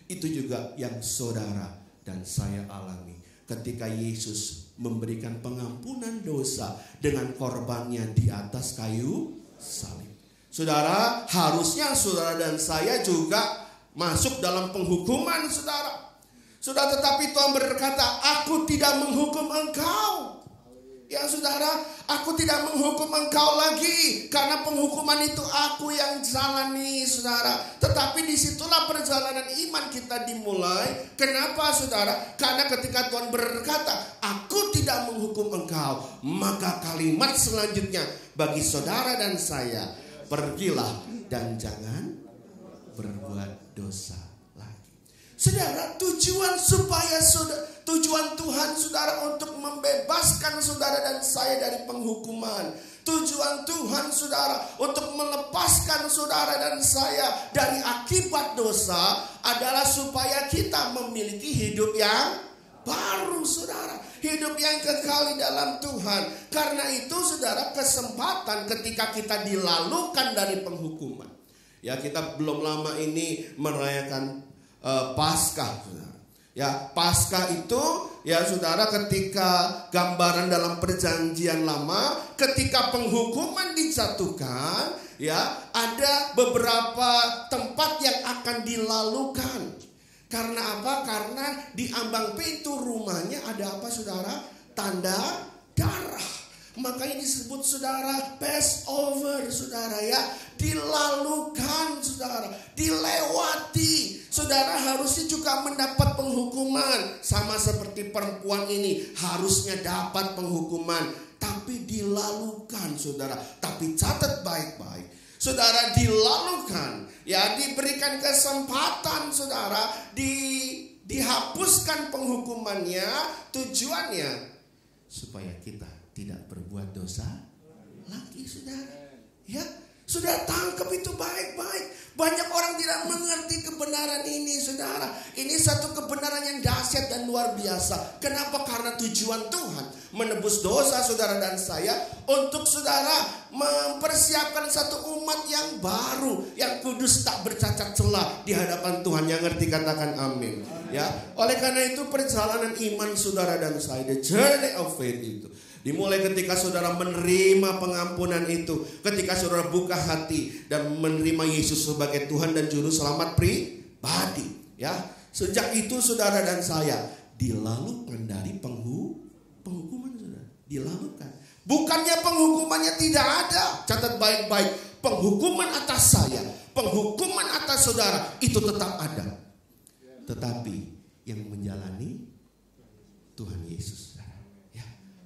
[SPEAKER 5] itu juga yang saudara dan saya alami ketika Yesus memberikan pengampunan dosa dengan korbannya di atas kayu salib. Saudara, harusnya saudara dan saya juga masuk dalam penghukuman, saudara. Saudara, tetapi Tuhan berkata, aku tidak menghukum engkau. Ya saudara, aku tidak menghukum engkau lagi, karena penghukuman itu aku yang jalani, saudara. Tetapi disitulah perjalanan iman kita dimulai. Kenapa saudara? Karena ketika Tuhan berkata, aku tidak menghukum engkau, maka kalimat selanjutnya bagi saudara dan saya, pergilah dan jangan berbuat dosa lagi. Saudara, tujuan Tuhan saudara untuk membebaskan saudara dan saya dari penghukuman. Tujuan Tuhan saudara untuk melepaskan saudara dan saya dari akibat dosa adalah supaya kita memiliki hidup yang baru, saudara. Hidup yang kekal di dalam Tuhan. Karena itu saudara, kesempatan ketika kita dilalukan dari penghukuman. Ya, kita belum lama ini merayakan Paskah, saudara. Ya, Paskah itu ya saudara, ketika gambaran dalam perjanjian lama, ketika penghukuman dijatuhkan, ya ada beberapa tempat yang akan dilalukan. Karena apa? Karena di ambang pintu rumahnya ada apa saudara? Tanda darah. Makanya disebut saudara Passover, saudara ya. Dilalukan saudara, dilewati. Saudara harusnya juga mendapat penghukuman. Sama seperti perempuan ini harusnya dapat penghukuman, tapi dilalukan saudara. Tapi catat baik-baik, saudara, dilalukan. Ya, diberikan kesempatan saudara, dihapuskan penghukumannya. Tujuannya supaya kita tidak berbuat dosa lagi, saudara. Ya, sudah tangkap itu baik-baik. Banyak orang tidak mengerti kebenaran ini, saudara. Ini satu kebenaran yang dahsyat dan luar biasa. Kenapa? Karena tujuan Tuhan menebus dosa saudara dan saya, untuk saudara mempersiapkan satu umat yang baru, yang kudus, tak bercacat celah di hadapan Tuhan. Yang ngerti katakan amin. Ya, oleh karena itu perjalanan iman saudara dan saya, the journey of faith itu dimulai ketika saudara menerima pengampunan itu, ketika saudara buka hati dan menerima Yesus sebagai Tuhan dan Juru Selamat pribadi. Ya, sejak itu saudara dan saya dilalukan dari penghukuman, saudara. Dilalukan. Bukannya penghukumannya tidak ada. Catat baik-baik, penghukuman atas saya, penghukuman atas saudara itu tetap ada. Tetapi yang menjalani Tuhan Yesus.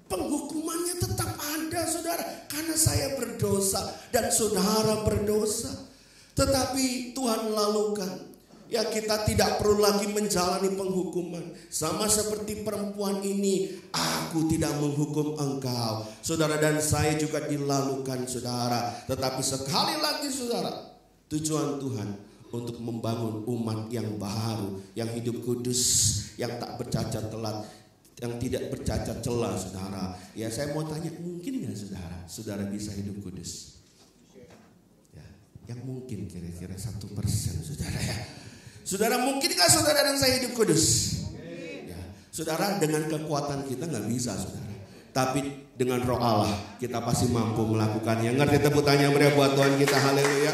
[SPEAKER 5] Penghukumannya tetap ada, saudara, karena saya berdosa dan saudara berdosa. Tetapi Tuhan lalukan. Ya, kita tidak perlu lagi menjalani penghukuman. Sama seperti perempuan ini, aku tidak menghukum engkau. Saudara dan saya juga dilalukan, saudara. Tetapi sekali lagi, saudara, tujuan Tuhan untuk membangun umat yang baru, yang hidup kudus, yang tak bercacat telat. yang tidak bercacat celah, saudara. Ya, saya mau tanya, mungkin nggak saudara bisa hidup kudus? Ya, yang mungkin kira-kira 1%, saudara ya. Saudara, mungkin nggak saudara dan saya hidup kudus? Ya, saudara, dengan kekuatan kita nggak bisa, saudara. Tapi dengan Roh Allah kita pasti mampu melakukannya. Ngerti tepuk tangan meriah buat Tuhan kita, haleluya.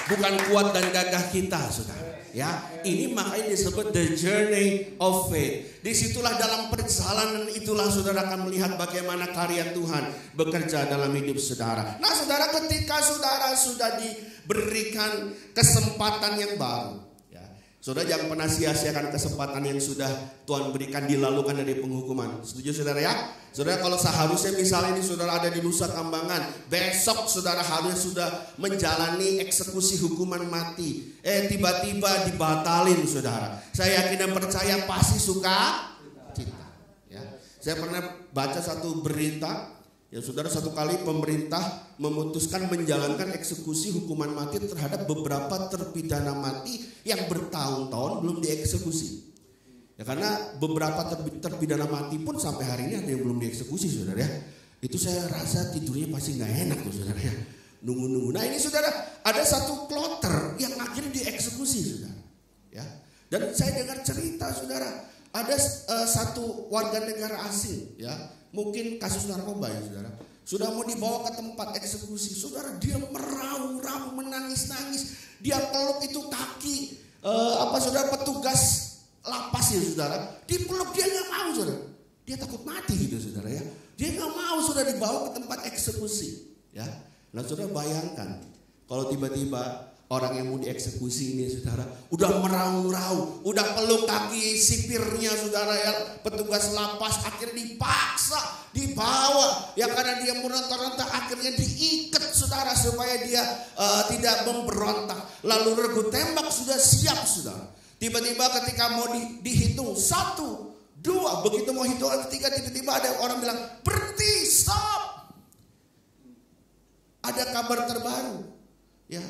[SPEAKER 5] Bukan kuat dan gagah kita, saudara. Ya, ini makanya disebut the journey of faith. Disitulah dalam perjalanan itulah saudara akan melihat bagaimana karya Tuhan bekerja dalam hidup saudara. Nah, saudara, ketika saudara sudah diberikan kesempatan yang baru, ya, saudara jangan pernah sia-siakan kesempatan yang sudah Tuhan berikan dilalukan dari penghukuman. Setuju saudara ya? Saudara, kalau seharusnya misalnya ini saudara ada di Nusa Kambangan, besok saudara harusnya sudah menjalani eksekusi hukuman mati. Tiba-tiba dibatalin, saudara. Saya yakin dan percaya pasti suka cita. Ya. Saya pernah baca satu berita, ya saudara, satu kali pemerintah memutuskan menjalankan eksekusi hukuman mati terhadap beberapa terpidana mati yang bertahun-tahun belum dieksekusi. Ya, karena beberapa terpidana mati pun sampai hari ini ada yang belum dieksekusi, saudara ya. Itu saya rasa tidurnya pasti nggak enak tuh, saudara ya. Nunggu-nunggu. Nah, ini saudara, ada satu kloter yang akhirnya dieksekusi, saudara. Ya. Dan saya dengar cerita, saudara, ada satu warga negara asing, ya, mungkin kasus narkoba ya, saudara. Sudah mau dibawa ke tempat eksekusi, saudara, dia meraung-raung, menangis-nangis, dia peluk itu kaki, saudara, petugas lapas ya, saudara, dipeluk, dia nggak mau, saudara, dia takut mati gitu, saudara ya, dia nggak mau, saudara, dibawa ke tempat eksekusi, ya. Nah, saudara bayangkan kalau tiba-tiba orang yang mau dieksekusi ini, saudara, udah meraung-raung, udah peluk kaki sipirnya, saudara ya, petugas lapas, akhirnya dipaksa dibawa, ya, karena dia meronta-ronta, akhirnya diikat, saudara, supaya dia tidak memberontak. Lalu regu tembak sudah siap, saudara. Tiba-tiba ketika mau dihitung 1, 2, begitu mau hitung ketiga, tiba-tiba ada orang bilang berhenti, stop. Ada kabar terbaru, ya,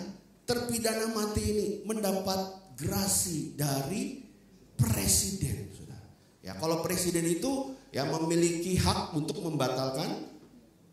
[SPEAKER 5] terpidana mati ini mendapat grasi dari presiden, saudara. Ya, kalau presiden itu ya memiliki hak untuk membatalkan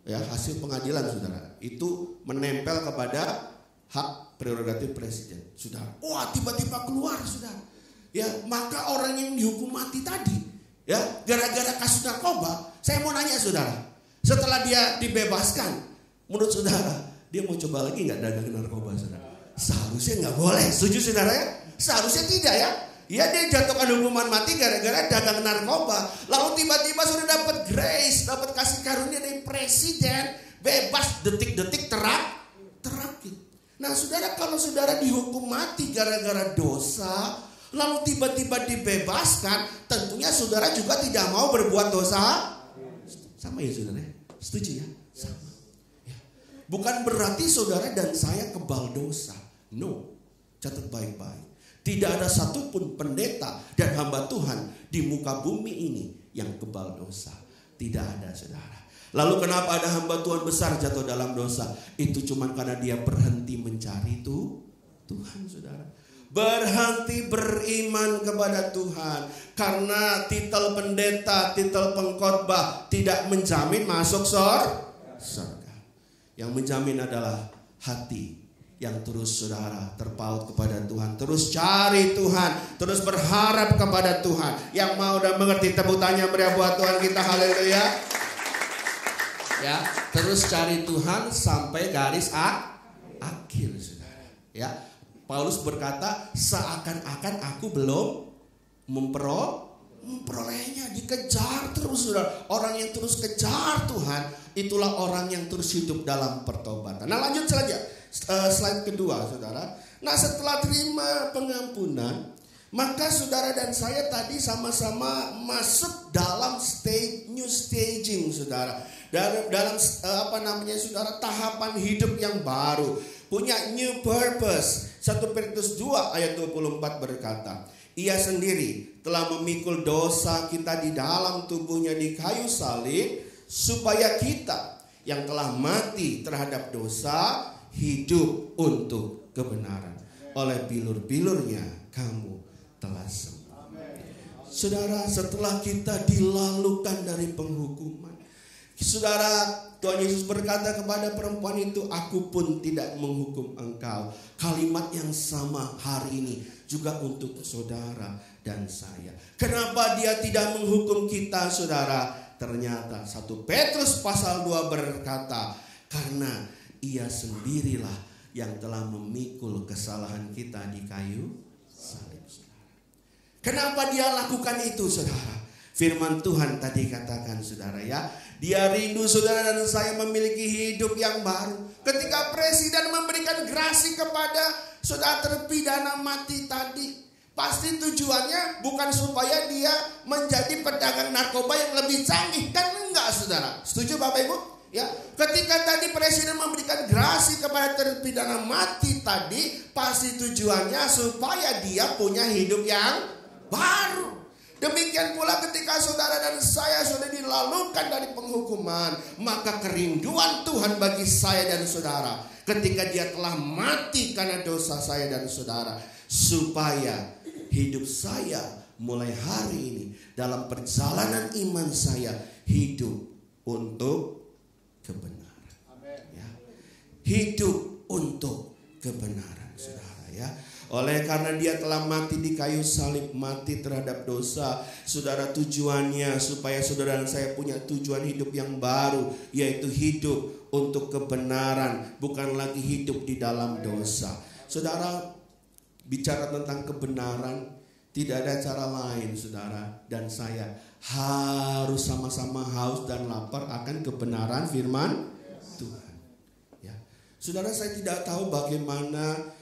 [SPEAKER 5] ya hasil pengadilan, saudara. Itu menempel kepada hak prerogatif presiden, saudara. Wah, tiba-tiba keluar, saudara. Ya, maka orang yang dihukum mati tadi, ya, gara-gara kasus narkoba, saya mau nanya, saudara, setelah dia dibebaskan, menurut saudara, dia mau coba lagi nggak dagang narkoba, saudara? Seharusnya nggak boleh, setuju saudara ya? Seharusnya tidak ya. Ya, dia jatuhkan hukuman mati gara-gara dagang narkoba. Lalu tiba-tiba sudah dapat grace, dapat kasih karunia dari presiden, bebas detik-detik terakhir. Nah, saudara, kalau saudara dihukum mati gara-gara dosa, lalu tiba-tiba dibebaskan, tentunya saudara juga tidak mau berbuat dosa. Sama ya, saudara? Setuju ya? Sama. Ya. Bukan berarti saudara dan saya kebal dosa. No, catat baik-baik. Tidak ada satupun pendeta dan hamba Tuhan di muka bumi ini yang kebal dosa. Tidak ada, saudara. Lalu kenapa ada hamba Tuhan besar jatuh dalam dosa? Itu cuma karena dia berhenti mencari Tuhan, saudara. Berhenti beriman kepada Tuhan. Karena titel pendeta, titel pengkhotbah tidak menjamin masuk surga. Yang menjamin adalah hati yang terus, saudara, terpaut kepada Tuhan, terus cari Tuhan, terus berharap kepada Tuhan. Yang mau dan mengerti, tepuk tangan meriah buat Tuhan kita, haleluya. Ya, terus cari Tuhan sampai garis akhir, saudara. Ya, Paulus berkata, seakan-akan aku belum memperolehnya, dikejar terus, saudara. Orang yang terus kejar Tuhan, itulah orang yang terus hidup dalam pertobatan. Nah, lanjut saja. Slide kedua, saudara. Nah, setelah terima pengampunan, maka saudara dan saya tadi sama-sama masuk dalam new staging, saudara. Dalam saudara, tahapan hidup yang baru, punya new purpose. 1 Petrus 2 ayat 24 berkata, ia sendiri telah memikul dosa kita di dalam tubuhnya di kayu salib, supaya kita yang telah mati terhadap dosa hidup untuk kebenaran. Oleh bilur-bilurnya kamu telah sembuh. Saudara, setelah kita dilalukan dari penghukuman, saudara, Tuhan Yesus berkata kepada perempuan itu, aku pun tidak menghukum engkau. Kalimat yang sama hari ini juga untuk saudara dan saya. Kenapa dia tidak menghukum kita, saudara? Ternyata 1 Petrus pasal 2 berkata, karena ia sendirilah yang telah memikul kesalahan kita di kayu salib. Kenapa dia lakukan itu, saudara? Firman Tuhan tadi katakan, saudara ya, dia rindu saudara dan saya memiliki hidup yang baru. Ketika presiden memberikan grasi kepada saudara terpidana mati tadi, pasti tujuannya bukan supaya dia menjadi pedagang narkoba yang lebih canggih, kan enggak, saudara? Setuju Bapak Ibu? Ya, ketika tadi presiden memberikan grasi kepada terpidana mati tadi, pasti tujuannya supaya dia punya hidup yang baru. Demikian pula ketika saudara dan saya sudah dilalukan dari penghukuman, maka kerinduan Tuhan bagi saya dan saudara ketika dia telah mati karena dosa saya dan saudara, supaya hidup saya mulai hari ini dalam perjalanan iman saya hidup untuk kebenaran. Ya. Hidup untuk kebenaran, saudara ya. Oleh karena dia telah mati di kayu salib, mati terhadap dosa, saudara, tujuannya supaya saudara dan saya punya tujuan hidup yang baru, yaitu hidup untuk kebenaran, bukan lagi hidup di dalam dosa. Saudara, bicara tentang kebenaran, tidak ada cara lain, saudara dan saya harus sama-sama haus dan lapar akan kebenaran firman Tuhan. Ya. Saudara, saya tidak tahu bagaimana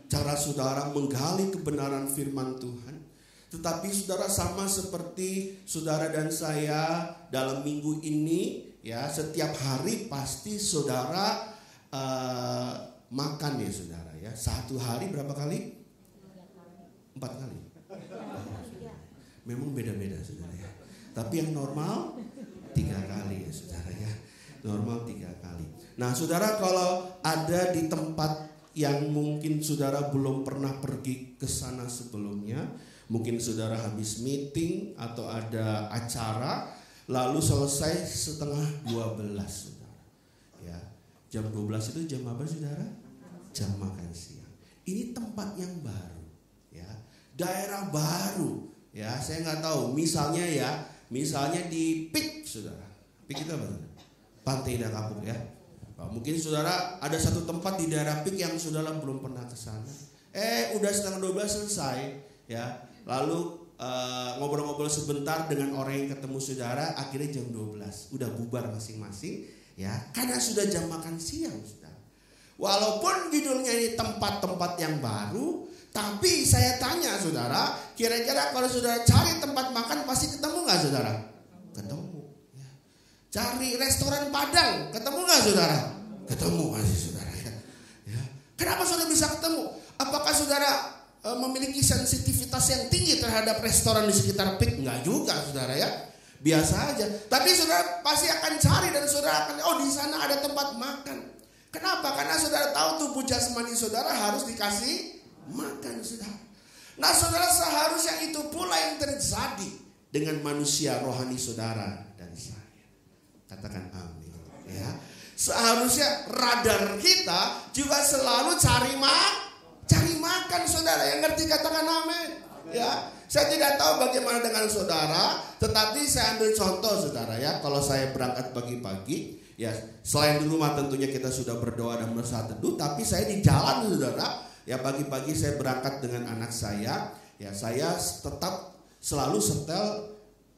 [SPEAKER 5] cara saudara menggali kebenaran firman Tuhan, tetapi saudara, sama seperti saudara dan saya dalam minggu ini, ya, setiap hari pasti saudara makan ya, saudara ya. Satu hari berapa kali? 4 kali. Memang beda-beda, saudara ya. Tapi yang normal 3 kali ya, saudara ya. Normal 3 kali. Nah, saudara, kalau ada di tempat yang mungkin saudara belum pernah pergi ke sana sebelumnya, mungkin saudara habis meeting atau ada acara, lalu selesai setengah 12, saudara. Ya, jam 12 itu jam apa, saudara? Jam makan siang. Ini tempat yang baru, ya, daerah baru, ya. Saya nggak tahu, misalnya di PIK, saudara. PIK itu apa? Pantai Indah Kapuk, ya. Mungkin saudara ada satu tempat di daerah PIK yang saudara belum pernah ke sana. Udah setengah 12 selesai, ya. Lalu ngobrol-ngobrol sebentar dengan orang yang ketemu saudara, akhirnya jam 12 udah bubar masing-masing, ya. Karena sudah jam makan siang, saudara. Walaupun judulnya ini tempat-tempat yang baru, tapi saya tanya saudara, kira-kira kalau saudara cari tempat makan pasti ketemu nggak, saudara? Ketemu. Cari restoran Padang, ketemu gak, saudara? Ketemu pasti, saudara ya. Kenapa saudara bisa ketemu? Apakah saudara memiliki sensitivitas yang tinggi terhadap restoran di sekitar PIK? Enggak juga, saudara ya. Biasa aja. Tapi saudara pasti akan cari dan saudara akan, oh, di sana ada tempat makan. Kenapa? Karena saudara tahu tubuh jasmani saudara harus dikasih makan, saudara. Nah, saudara, seharusnya itu pula yang terjadi dengan manusia rohani saudara dan saya. Katakan amin, ya. Seharusnya radar kita juga selalu cari makan, saudara. Yang ngerti katakan amin, ya. Saya tidak tahu bagaimana dengan saudara, tetapi saya ambil contoh, saudara ya. Kalau saya berangkat pagi-pagi, ya, selain di rumah tentunya kita sudah berdoa dan bersaat teduh, tapi saya di jalan, saudara. Ya, pagi-pagi saya berangkat dengan anak saya, ya, saya tetap selalu setel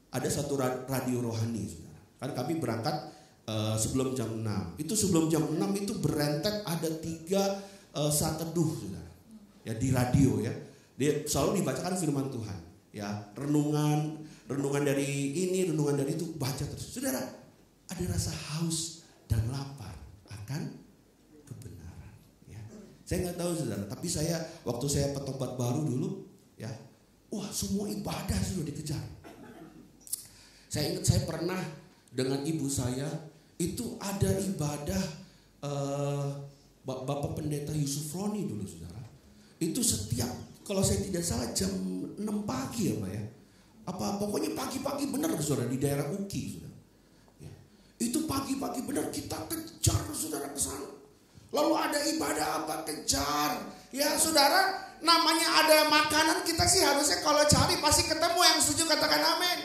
[SPEAKER 5] ada satu radio rohani, saudara. Kan kami berangkat sebelum jam 6. Itu sebelum jam 6 itu berentet ada 3 saat teduh, saudara. Ya, di radio ya. Dia selalu dibacakan firman Tuhan. Ya, renungan dari ini, renungan dari itu, baca terus. Saudara, ada rasa haus dan lapar akan kebenaran. Ya. Saya nggak tahu, saudara, tapi saya waktu saya petobat baru dulu, ya, wah, semua ibadah sudah dikejar. Saya ingat saya pernah dengan ibu saya itu ada ibadah Bapak Pendeta Yusuf Roni dulu, saudara. Itu setiap, kalau saya tidak salah, jam 6 pagi ya Pak ya. Pokoknya pagi-pagi benar saudara di daerah Uki saudara. Ya. Itu pagi-pagi benar kita kejar saudara ke sana. Lalu ada ibadah apa kejar. Ya saudara, namanya ada makanan kita sih harusnya kalau cari pasti ketemu. Yang setuju katakan amin.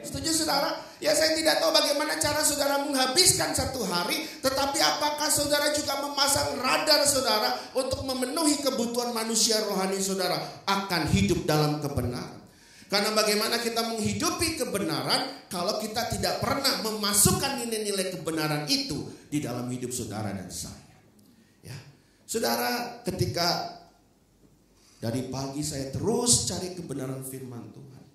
[SPEAKER 5] Setuju saudara? Ya saya tidak tahu bagaimana cara saudara menghabiskan satu hari. Tetapi apakah saudara juga memasang radar saudara untuk memenuhi kebutuhan manusia rohani saudara akan hidup dalam kebenaran. Karena bagaimana kita menghidupi kebenaran kalau kita tidak pernah memasukkan nilai-nilai kebenaran itu di dalam hidup saudara dan saya. Ya, saudara, ketika dari pagi saya terus cari kebenaran firman Tuhan,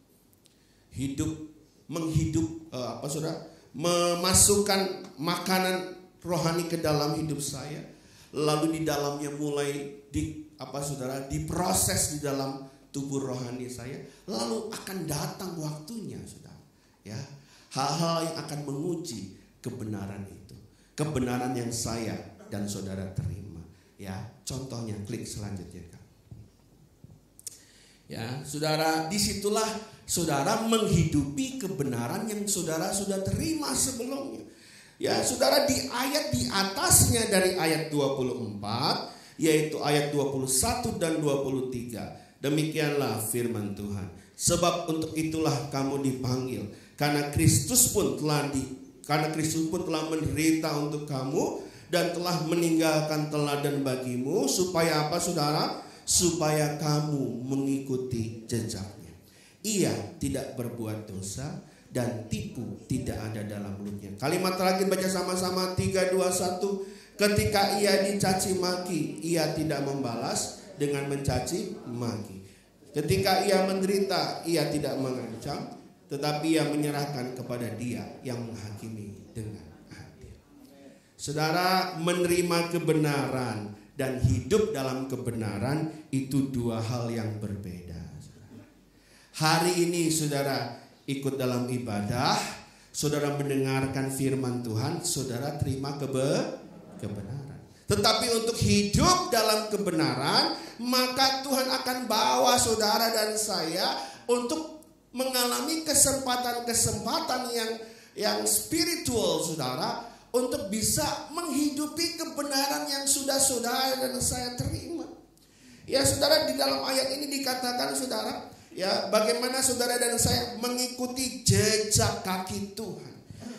[SPEAKER 5] memasukkan makanan rohani ke dalam hidup saya, lalu di dalamnya mulai diproses di dalam tubuh rohani saya, lalu akan datang waktunya saudara, ya, hal-hal yang akan menguji kebenaran itu, kebenaran yang saya dan saudara terima, ya. Contohnya klik selanjutnya kan. Ya, saudara, disitulah saudara menghidupi kebenaran yang saudara sudah terima sebelumnya. Ya, saudara, di ayat di atasnya dari ayat 24, yaitu ayat 21 dan 23. Demikianlah firman Tuhan. Sebab untuk itulah kamu dipanggil, karena Kristus pun telah menderita untuk kamu dan telah meninggalkan teladan bagimu, supaya apa saudara? Supaya kamu mengikuti jejaknya. Ia tidak berbuat dosa dan tipu tidak ada dalam mulutnya. Kalimat terakhir baca sama-sama 3, 2, 1. Ketika ia dicaci maki, ia tidak membalas dengan mencaci maki. Ketika ia menderita, ia tidak mengancam, tetapi ia menyerahkan kepada Dia yang menghakimi dengan adil. Saudara, menerima kebenaran dan hidup dalam kebenaran itu dua hal yang berbeda. Hari ini saudara ikut dalam ibadah, saudara mendengarkan firman Tuhan, saudara terima kebenaran. Tetapi untuk hidup dalam kebenaran, maka Tuhan akan bawa saudara dan saya untuk mengalami kesempatan-kesempatan yang spiritual saudara, untuk bisa menghidupi kebenaran yang sudah saudara dan saya terima. Ya saudara, di dalam ayat ini dikatakan saudara, ya, bagaimana saudara dan saya mengikuti jejak kaki Tuhan.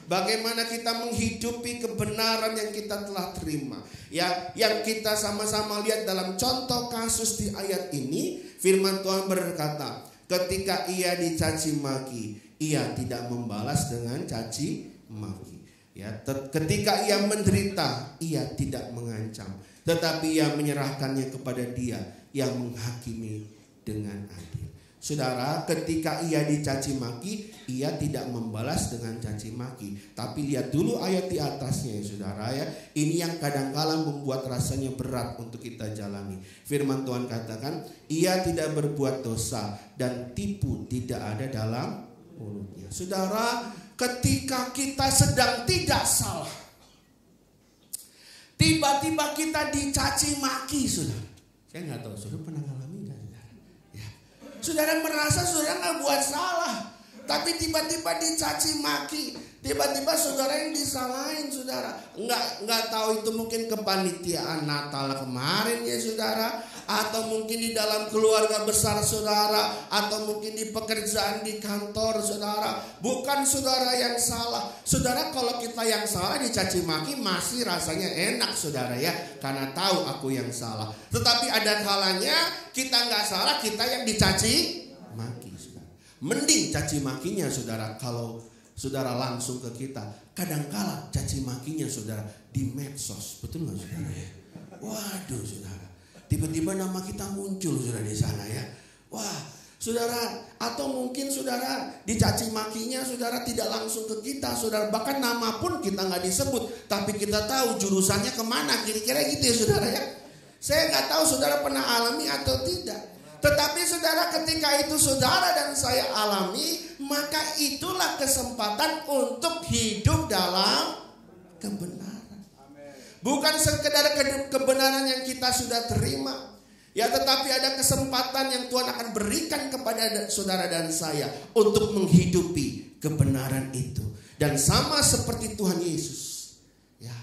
[SPEAKER 5] Bagaimana kita menghidupi kebenaran yang kita telah terima. Ya, yang kita sama-sama lihat dalam contoh kasus di ayat ini, firman Tuhan berkata, ketika ia dicaci maki, ia tidak membalas dengan caci maki. Ya, ketika ia menderita, ia tidak mengancam, tetapi ia menyerahkannya kepada Dia yang menghakimi dengan adil. Saudara, ketika ia dicaci maki, ia tidak membalas dengan caci maki. Tapi lihat dulu ayat di atasnya ya saudara ya. Ini yang kadang-kala membuat rasanya berat untuk kita jalani. Firman Tuhan katakan, ia tidak berbuat dosa dan tipu tidak ada dalam mulutnya. Saudara, ketika kita sedang tidak salah, tiba-tiba kita dicaci maki saudara. Saya nggak tahu saudara pernah ngalamin nggak? Saudara merasa saudara nggak buat salah, tapi tiba-tiba dicaci maki, tiba-tiba saudara yang disalahin saudara. Nggak tahu itu mungkin kepanitiaan Natal kemarin ya saudara, atau mungkin di dalam keluarga besar saudara, atau mungkin di pekerjaan di kantor saudara. Bukan saudara yang salah. Saudara, kalau kita yang salah dicaci maki masih rasanya enak saudara ya, karena tahu aku yang salah. Tetapi ada kalanya kita nggak salah, kita yang dicaci maki saudara. Mending caci makinya saudara kalau saudara langsung ke kita. Kadangkala caci makinya saudara di medsos, betul nggak saudara ya? Waduh saudara, tiba-tiba nama kita muncul saudara di sana ya. Wah saudara, atau mungkin saudara dicaci makinya saudara tidak langsung ke kita saudara, bahkan nama pun kita nggak disebut, tapi kita tahu jurusannya kemana, kira-kira gitu ya saudara ya. Saya nggak tahu saudara pernah alami atau tidak. Tetapi saudara, ketika itu saudara dan saya alami, maka itulah kesempatan untuk hidup dalam kebenaran. Bukan sekedar kebenaran yang kita sudah terima. Ya, tetapi ada kesempatan yang Tuhan akan berikan kepada saudara dan saya untuk menghidupi kebenaran itu. Dan sama seperti Tuhan Yesus, ya,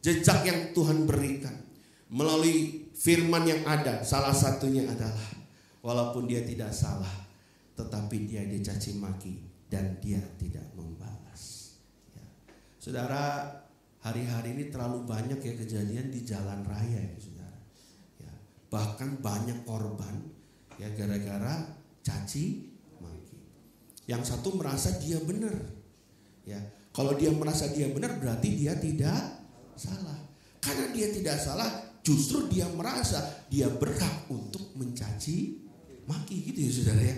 [SPEAKER 5] jejak yang Tuhan berikan melalui firman yang ada, salah satunya adalah walaupun dia tidak salah, tetapi dia dicaci maki dan dia tidak membalas. Ya. Saudara, hari-hari ini terlalu banyak ya kejadian di jalan raya, ya, saudara. Ya. Bahkan banyak korban ya gara-gara caci maki. Yang satu merasa dia benar. Ya, kalau dia merasa dia benar berarti dia tidak salah. Karena dia tidak salah, justru dia merasa dia berhak untuk mencaci maki, gitu ya saudara ya.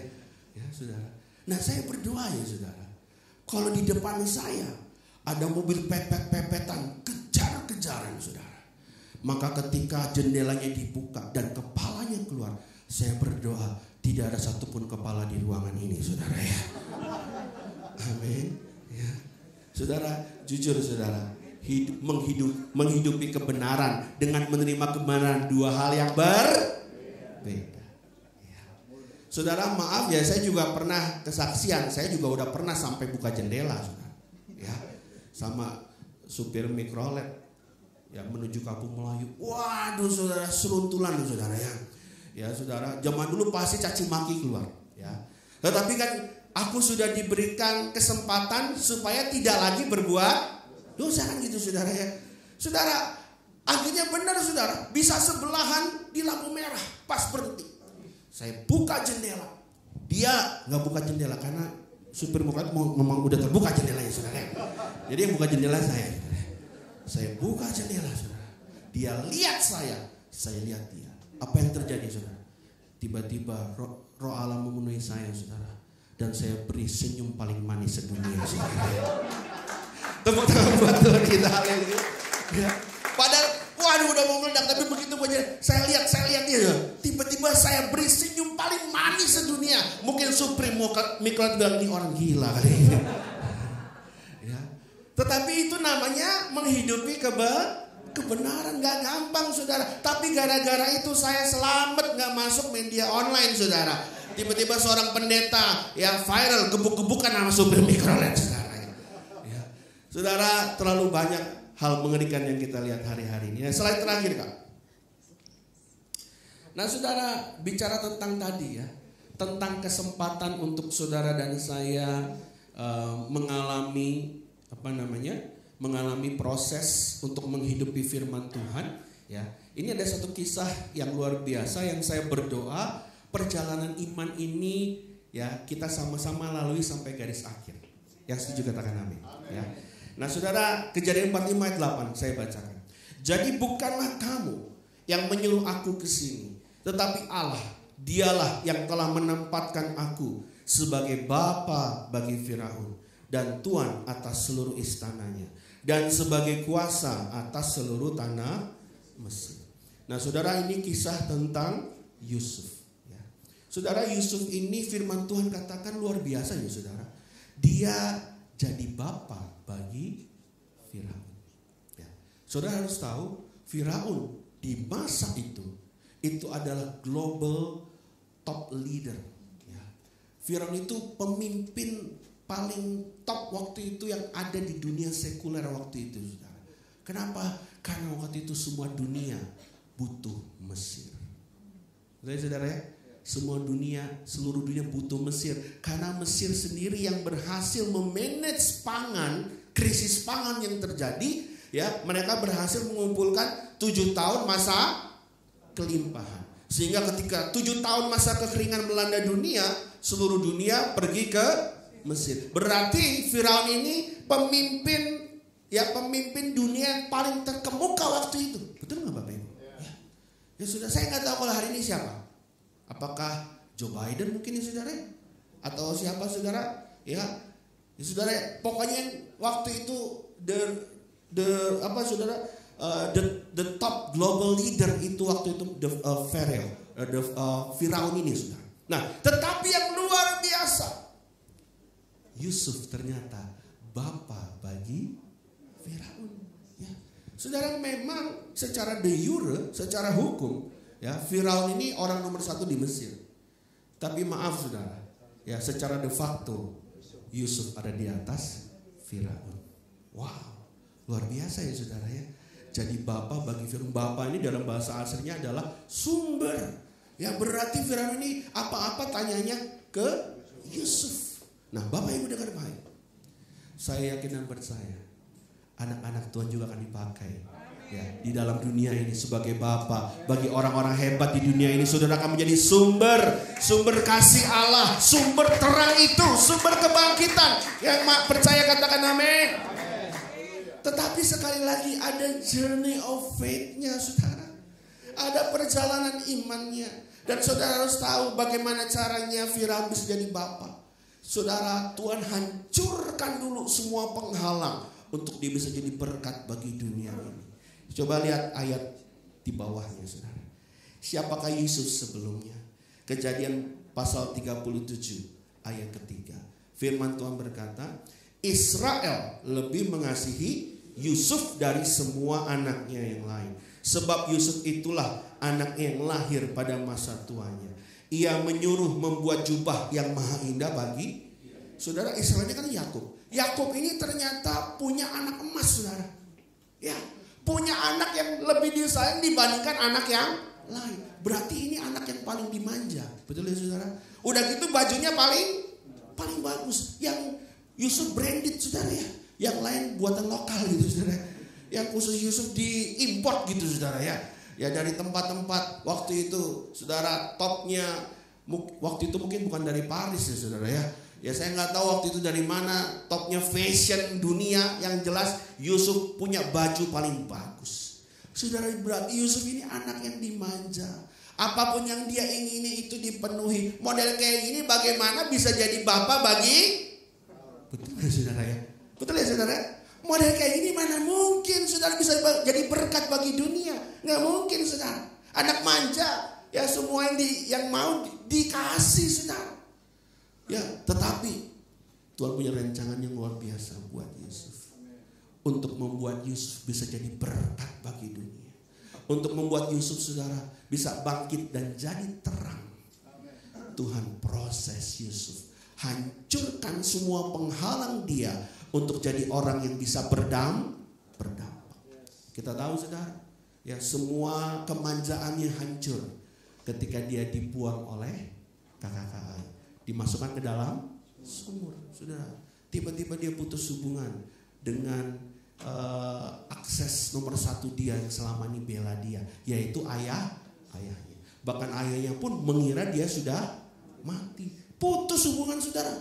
[SPEAKER 5] Ya saudara. Nah, saya berdoa ya saudara. Kalau di depan saya ada mobil pepet-pepetan, kejar-kejaran saudara, maka ketika jendelanya dibuka dan kepalanya keluar, saya berdoa tidak ada satupun kepala di ruangan ini saudara ya. Amin. Ya. Saudara, jujur saudara, menghidupi kebenaran dengan menerima kebenaran dua hal yang berbeda. Ya. Saudara, maaf ya, saya juga pernah kesaksian, saya juga udah pernah sampai buka jendela saudara. Ya. Sama supir mikrolet yang menuju Kampung Melayu. Waduh saudara, seruntulan saudara ya. Ya saudara, zaman dulu pasti caci maki keluar. Ya. Tetapi kan aku sudah diberikan kesempatan supaya tidak lagi berbuat dosa, kan gitu saudara ya. Saudara, akhirnya benar saudara, bisa sebelahan di lampu merah pas berhenti. Saya buka jendela, dia nggak buka jendela karena supir muka memang udah terbuka jendelanya saudara. Jadi yang buka jendela saya. Saya buka jendela saudara, dia lihat saya lihat dia. Apa yang terjadi saudara? Tiba-tiba roh Allah memenuhi saya saudara, dan saya beri senyum paling manis sedunia saudara. Tepuk tangan buat Tuhan kita, haleluya. Ya. Padahal waduh udah mau meledak, tapi begitu saya lihat dia, tiba-tiba saya beri senyum paling manis sedunia. Mungkin Supreme Mikrolet bilang ini orang gila kali ini. Ya. Tetapi itu namanya menghidupi kebenaran, gak gampang saudara. Tapi gara-gara itu saya selamat gak masuk media online saudara. Tiba-tiba seorang pendeta yang viral gebuk-gebukan sama supir mikrolet saudara. Ya. Saudara, terlalu banyak hal mengerikan yang kita lihat hari-hari ini. Nah, slide terakhir Kak. Nah saudara, bicara tentang tadi ya, tentang kesempatan untuk saudara dan saya mengalami mengalami proses untuk menghidupi firman Tuhan ya. Ini ada satu kisah yang luar biasa yang saya berdoa perjalanan iman ini ya kita sama-sama lalui sampai garis akhir. Yang setuju katakan amin. Ya. Nah saudara, Kejadian 45 ayat 8 saya bacakan. Jadi bukanlah kamu yang menyuruh aku ke sini, tetapi Allah, dialah yang telah menempatkan aku sebagai bapa bagi Firaun dan tuan atas seluruh istananya, dan sebagai kuasa atas seluruh tanah Mesir. Nah saudara, ini kisah tentang Yusuf ya. Saudara, Yusuf ini firman Tuhan katakan luar biasa ya saudara. Dia jadi bapa bagi Firaun ya. Saudara harus tahu, Firaun di masa itu adalah global top leader ya. Firaun itu pemimpin paling top waktu itu yang ada di dunia sekuler waktu itu saudara. Kenapa? Karena waktu itu semua dunia butuh Mesir. Saudara ya, seluruh dunia butuh Mesir. Karena Mesir sendiri yang berhasil memanage pangan, krisis pangan yang terjadi ya. Mereka berhasil mengumpulkan 7 tahun masa kelimpahan. Sehingga ketika 7 tahun masa kekeringan melanda dunia, seluruh dunia pergi ke Mesir. Berarti Firaun ini pemimpin dunia yang paling terkemuka waktu itu. Betul nggak Bapak Ibu? Ya sudah, saya nggak tahu kalau hari ini siapa. Apakah Joe Biden mungkin ya saudara? Atau siapa saudara? Ya saudara. Pokoknya waktu itu the top global leader itu waktu itu Firaun ini saudara. Nah, tetapi yang luar biasa, Yusuf ternyata bapa bagi Firaun. Ya. Saudara, memang secara de jure, secara hukum, Ya, Firaun ini orang nomor 1 di Mesir. Tapi maaf saudara, ya secara de facto Yusuf ada di atas Firaun. Wow, luar biasa ya saudara ya. Jadi Bapa bagi Firaun, Bapa ini dalam bahasa aslinya adalah sumber. Ya berarti Firaun ini apa-apa tanyanya ke Yusuf. Nah Bapak Ibu dengar baik. Saya yakin dan percaya anak-anak Tuhan juga akan dipakai ya di dalam dunia ini sebagai Bapa. Bagi orang-orang hebat di dunia ini, saudara akan menjadi sumber kasih Allah, sumber terang itu, sumber kebangkitan. Yang percaya katakan amin. Tetapi sekali lagi ada journey of faith-nya saudara. Ada perjalanan imannya. Dan saudara harus tahu bagaimana caranya Firaun bisa jadi bapa. Saudara, Tuhan hancurkan dulu semua penghalang untuk dia bisa jadi berkat bagi dunia ini. Coba lihat ayat di bawahnya saudara. Siapakah Yusuf sebelumnya? Kejadian pasal 37 ayat ketiga. Firman Tuhan berkata, Israel lebih mengasihi Yusuf dari semua anaknya yang lain. Sebab Yusuf itulah anaknya yang lahir pada masa tuanya. Ia menyuruh membuat jubah yang maha indah bagi saudara. Israelnya kan Yakub. Yakub ini ternyata punya anak emas saudara. Ya, punya anak yang lebih disayang dibandingkan anak yang lain. Berarti ini anak yang paling dimanja. Betul ya saudara? Udah gitu bajunya paling bagus. Yang Yusuf branded saudara ya. Yang lain buatan lokal gitu saudara. Yang khusus Yusuf diimport gitu saudara ya. Ya dari tempat-tempat waktu itu saudara, topnya waktu itu mungkin bukan dari Paris ya saudara ya. Ya saya nggak tahu waktu itu dari mana topnya fashion dunia. Yang jelas Yusuf punya baju paling bagus. Saudara, berarti Yusuf ini anak yang dimanja. Apapun yang dia ingini itu dipenuhi. Model kayak gini bagaimana bisa jadi bapak bagi? Betul ya saudara ya. Betul ya saudara. Model kayak gini mana mungkin saudara bisa jadi berkat bagi dunia. Nggak mungkin saudara. Anak manja. Ya semua yang mau dikasih saudara. Ya tetapi Tuhan punya rancangan yang luar biasa buat Yusuf. Untuk membuat Yusuf bisa jadi berkat bagi dunia. Untuk membuat Yusuf saudara bisa bangkit dan jadi terang. Tuhan proses Yusuf. Hancurkan semua penghalang dia untuk jadi orang yang bisa berdampak. Kita tahu saudara, ya semua kemanjaannya hancur ketika dia dibuang oleh kakak-kakak, dimasukkan ke dalam sumur. Saudara, tiba-tiba dia putus hubungan dengan akses nomor 1 dia yang selama ini bela dia, yaitu ayahnya. Bahkan ayahnya pun mengira dia sudah mati. Putus hubungan saudara.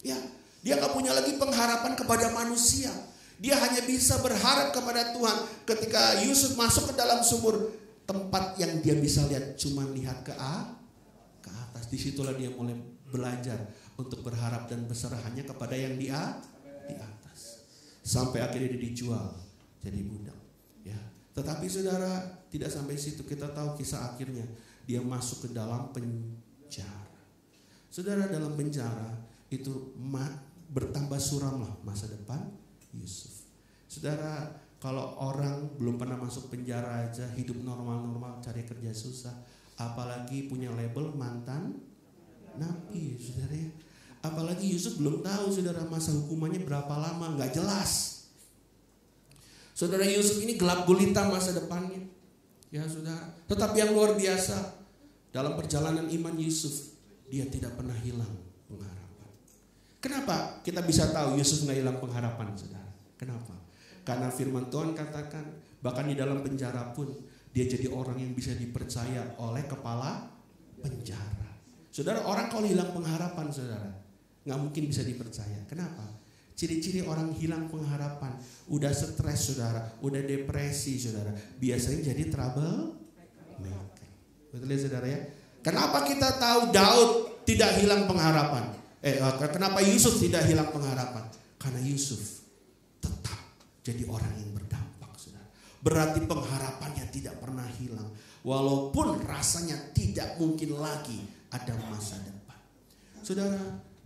[SPEAKER 5] Ya. Dia gak punya lagi pengharapan kepada manusia. Dia hanya bisa berharap kepada Tuhan. Ketika Yusuf masuk ke dalam sumur, tempat yang dia bisa lihat cuma lihat ke atas. Disitulah dia mulai belajar untuk berharap dan berserah hanya kepada yang di atas. Sampai akhirnya dia dijual jadi budak. Ya. Tetapi saudara, tidak sampai situ. Kita tahu kisah akhirnya. Dia masuk ke dalam penjara. Saudara, dalam penjara itu bertambah suramlah masa depan Yusuf. Saudara, kalau orang belum pernah masuk penjara aja hidup normal-normal, cari kerja susah, apalagi punya label mantan napi, saudara ya. Apalagi Yusuf belum tahu saudara masa hukumannya berapa lama, nggak jelas. Saudara, Yusuf ini gelap gulita masa depannya, ya saudara. Tetapi yang luar biasa dalam perjalanan iman Yusuf, dia tidak pernah hilang pengharapan. Kenapa kita bisa tahu Yusuf nggak hilang pengharapan, saudara? Kenapa? Karena firman Tuhan katakan bahkan di dalam penjara pun dia jadi orang yang bisa dipercaya oleh kepala penjara. Saudara, orang kalau hilang pengharapan, saudara, nggak mungkin bisa dipercaya. Kenapa? Ciri-ciri orang hilang pengharapan, udah stres, saudara, udah depresi, saudara, biasanya jadi trouble maker. Betul ya, saudara ya? Kenapa kita tahu Daud tidak hilang pengharapan? Kenapa Yusuf tidak hilang pengharapan? Karena Yusuf tetap jadi orang yang berdampak, saudara. Berarti pengharapannya tidak pernah hilang, walaupun rasanya tidak mungkin lagi ada masa depan. Saudara,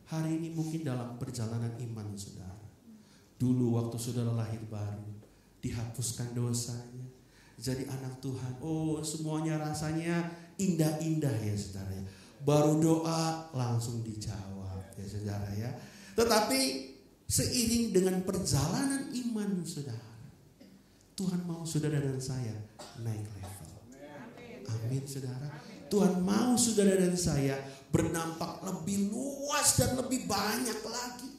[SPEAKER 5] hari ini mungkin dalam perjalanan iman saudara, dulu waktu saudara lahir baru, dihapuskan dosanya, jadi anak Tuhan. Oh, semuanya rasanya indah-indah ya saudara ya. Baru doa langsung dijawab ya saudara ya. Tetapi seiring dengan perjalanan iman saudara, Tuhan mau saudara dan saya naik level. Amin saudara. Tuhan mau saudara dan saya bernampak lebih luas dan lebih banyak lagi.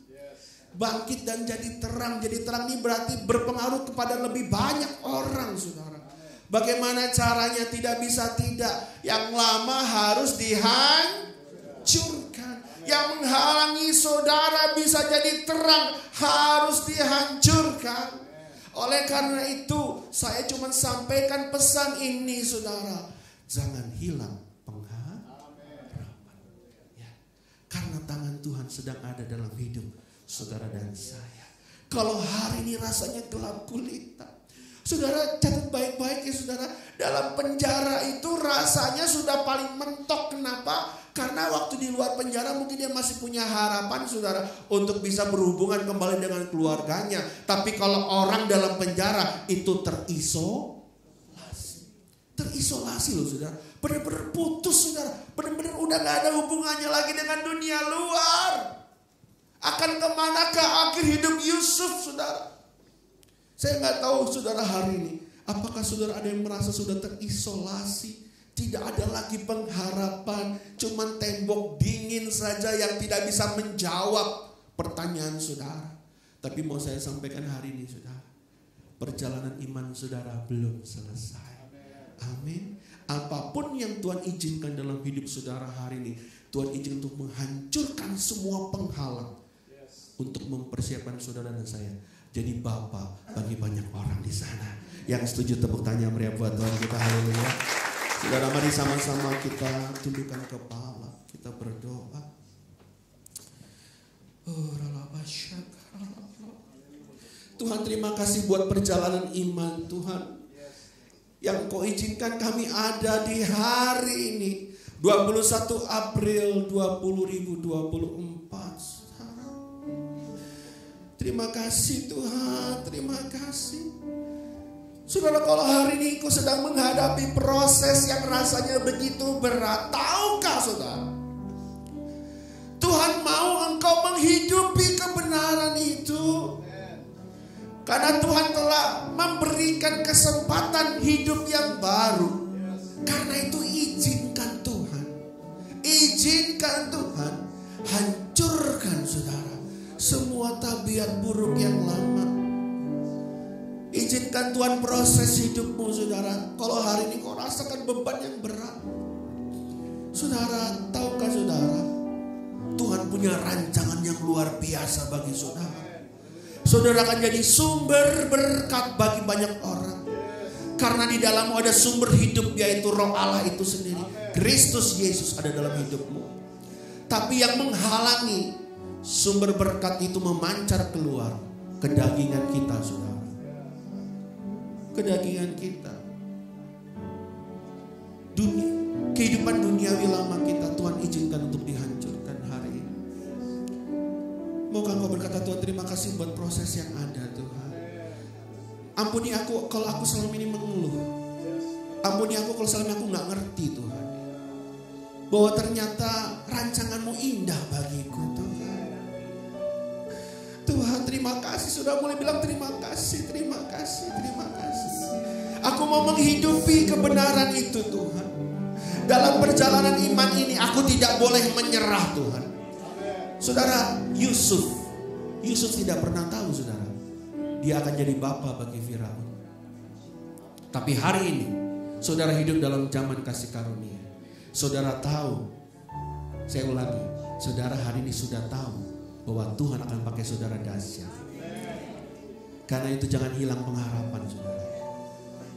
[SPEAKER 5] Bangkit dan jadi terang. Jadi terang ini berarti berpengaruh kepada lebih banyak orang saudara. Bagaimana caranya? Tidak bisa tidak. Yang lama harus dihancurkan. Yang menghalangi saudara bisa jadi terang harus dihancurkan. Oleh karena itu saya cuma sampaikan pesan ini saudara. Jangan hilang pengharapan. Ya. Karena tangan Tuhan sedang ada dalam hidup saudara dan saya. Kalau hari ini rasanya gelap gulita, saudara catat baik-baik ya saudara. Dalam penjara itu rasanya sudah paling mentok. Kenapa? Karena waktu di luar penjara mungkin dia masih punya harapan saudara untuk bisa berhubungan kembali dengan keluarganya. Tapi kalau orang dalam penjara itu terisolasi loh saudara. Benar-benar putus saudara. Benar-benar udah gak ada hubungannya lagi dengan dunia luar. Akan kemanakah akhir hidup Yusuf saudara? Saya gak tahu saudara hari ini, apakah saudara ada yang merasa sudah terisolasi? Tidak ada lagi pengharapan, cuman tembok dingin saja yang tidak bisa menjawab pertanyaan saudara. Tapi mau saya sampaikan hari ini saudara, perjalanan iman saudara belum selesai. Amin. Apapun yang Tuhan izinkan dalam hidup saudara hari ini, Tuhan izin untuk menghancurkan semua penghalang untuk mempersiapkan saudara dan saya jadi bapa bagi banyak orang di sana. Yang setuju tepuk tangan meriah buat Tuhan kita. Haleluya. Saudara, mari sama-sama kita tundukkan kepala, kita berdoa. Tuhan, terima kasih buat perjalanan iman Tuhan yang Kau izinkan kami ada di hari ini 21 April 2024. Terima kasih Tuhan, terima kasih. Saudara, kalau hari ini Kau sedang menghadapi proses yang rasanya begitu berat, tahukah saudara, Tuhan mau engkau menghidupi kebenaran itu. Karena Tuhan telah memberikan kesempatan hidup yang baru. Karena itu izinkan Tuhan, hancurkan saudara semua tabiat buruk yang lama. Izinkan Tuhan proses hidupmu saudara. Kalau hari ini kau rasakan beban yang berat, saudara, tahukah saudara, Tuhan punya rancangan yang luar biasa bagi saudara. Saudara akan jadi sumber berkat bagi banyak orang. Karena di dalammu ada sumber hidup, yaitu Roh Allah itu sendiri. Kristus Yesus ada dalam hidupmu. Tapi yang menghalangi sumber berkat itu memancar keluar, kedagingan kita saudara. Kedagingan kita, kehidupan duniawi lama kita, Tuhan izinkan untuk dihancurkan hari ini. Maukah Kau berkata, Tuhan terima kasih buat proses yang ada Tuhan. Ampuni aku kalau aku selama ini mengeluh. Ampuni aku kalau selama ini aku gak ngerti Tuhan, bahwa ternyata rancangan-Mu indah bagiku Tuhan. Tuhan terima kasih, sudah mulai bilang terima kasih, terima kasih, terima kasih. Aku mau menghidupi kebenaran itu Tuhan. Dalam perjalanan iman ini aku tidak boleh menyerah Tuhan. Saudara, Yusuf tidak pernah tahu saudara, dia akan jadi bapa bagi Firaun. Tapi hari ini saudara hidup dalam zaman kasih karunia. Saudara tahu, saya ulangi, saudara hari ini sudah tahu bahwa Tuhan akan pakai saudara dahsyat. Karena itu jangan hilang pengharapan saudara.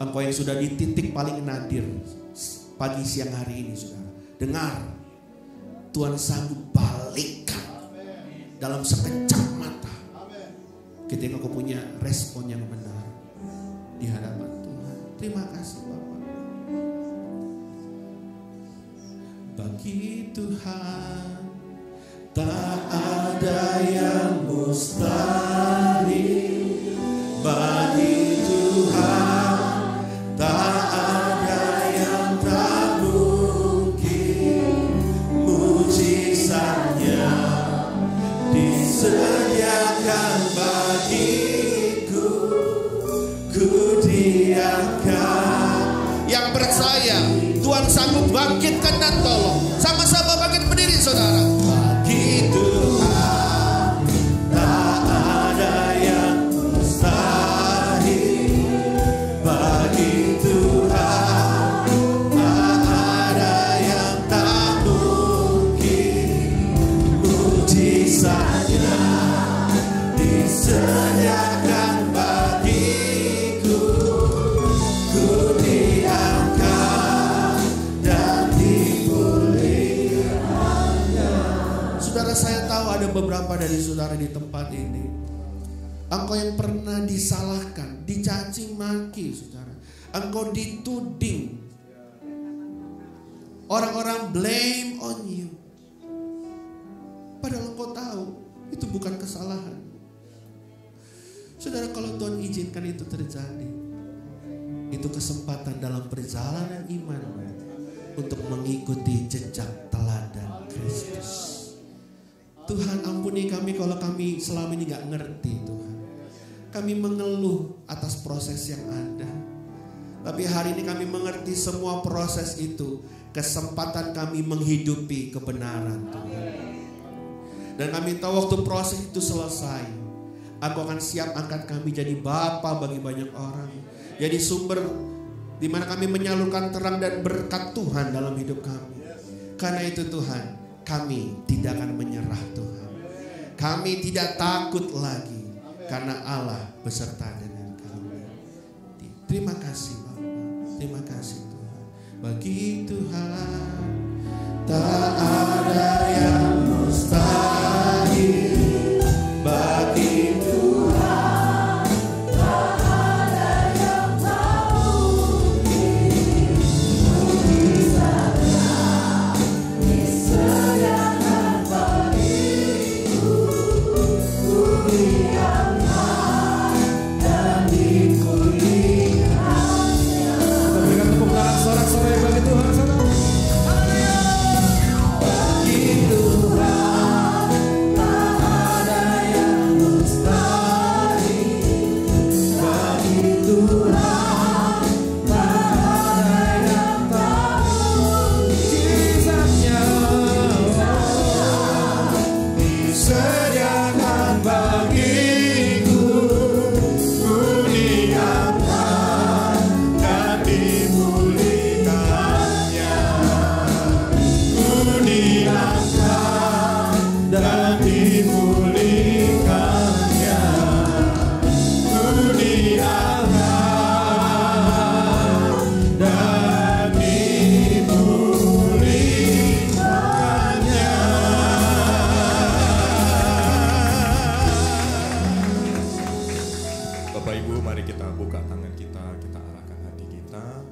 [SPEAKER 5] Engkau yang sudah di titik paling nadir pagi siang hari ini saudara, dengar, Tuhan sanggup balikkan dalam sekejap mata ketika kau punya respon yang benar di hadapan Tuhan. Terima kasih Bapak. Bagi Tuhan tak ada yang mustahil. Bagi Tuhan tak bagiku, ku diangkat. Yang percaya Tuhan sanggup bangkitkan dan tolong. Sama-sama bangkit berdiri saudara. Bagi Tuhan tak ada yang mustahil. Bagi Tuhan tak ada yang tak mungkin. Mujizatnya disediakan bagiku, ku diangkat dan dipulihkannya. Saudara, saya tahu ada beberapa dari saudara di tempat ini, engkau yang pernah disalahkan, dicaci maki, saudara. Engkau dituding, orang-orang blame on you, padahal engkau tahu itu bukan kesalahan. Saudara, kalau Tuhan izinkan itu terjadi, itu kesempatan dalam perjalanan iman untuk mengikuti jejak teladan Kristus. Tuhan, ampuni kami kalau kami selama ini gak ngerti, Tuhan. Kami mengeluh atas proses yang ada, tapi hari ini kami mengerti semua proses itu kesempatan kami menghidupi kebenaran, Tuhan. Dan kami tahu waktu proses itu selesai, Aku akan siap angkat kami jadi bapa bagi banyak orang, jadi sumber di mana kami menyalurkan terang dan berkat Tuhan dalam hidup kami. Karena itu Tuhan, kami tidak akan menyerah Tuhan. Kami tidak takut lagi karena Allah beserta dengan kami. Terima kasih Bapak, terima kasih Tuhan. Bagi Tuhan tak ada yang mustahil. Bagi Tuhan tak ada yang tak mungkin. Mujizatnya disediakan bagiku, ku diangkat dan dipulihkannya.
[SPEAKER 1] Kita berikan tepuk tangan sorak-sorai bagi Tuhan, saudara.
[SPEAKER 5] Bagi Tuhan tak ada yang mustahil. Bagi Tuhan tak ada yang tak mujizatnya disediakan bagiku, ku diangkat dan dipulihkannya. Ku diangkat dan dipulihkannya. Ku diangkat dan dipulihkannya.
[SPEAKER 6] Bapak Ibu, mari kita buka tangan kita arahkan hati kita.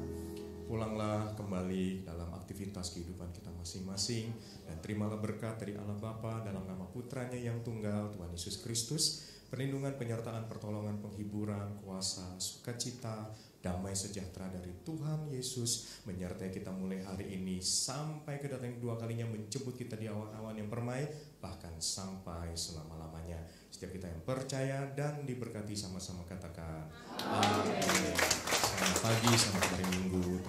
[SPEAKER 6] Pulanglah kembali dalam aktivitas kehidupan kita masing-masing. Dan terimalah berkat dari Allah Bapa dalam nama Putranya yang tunggal, Tuhan Yesus Kristus. Perlindungan, penyertaan, pertolongan, penghiburan, kuasa, sukacita, damai sejahtera dari Tuhan Yesus menyertai kita mulai hari ini sampai kedatangan kedua kalinya menjemput kita di awan-awan yang permai, bahkan sampai selama-lamanya. Setiap kita yang percaya dan diberkati sama-sama katakan amin. Selamat pagi, selamat hari Minggu.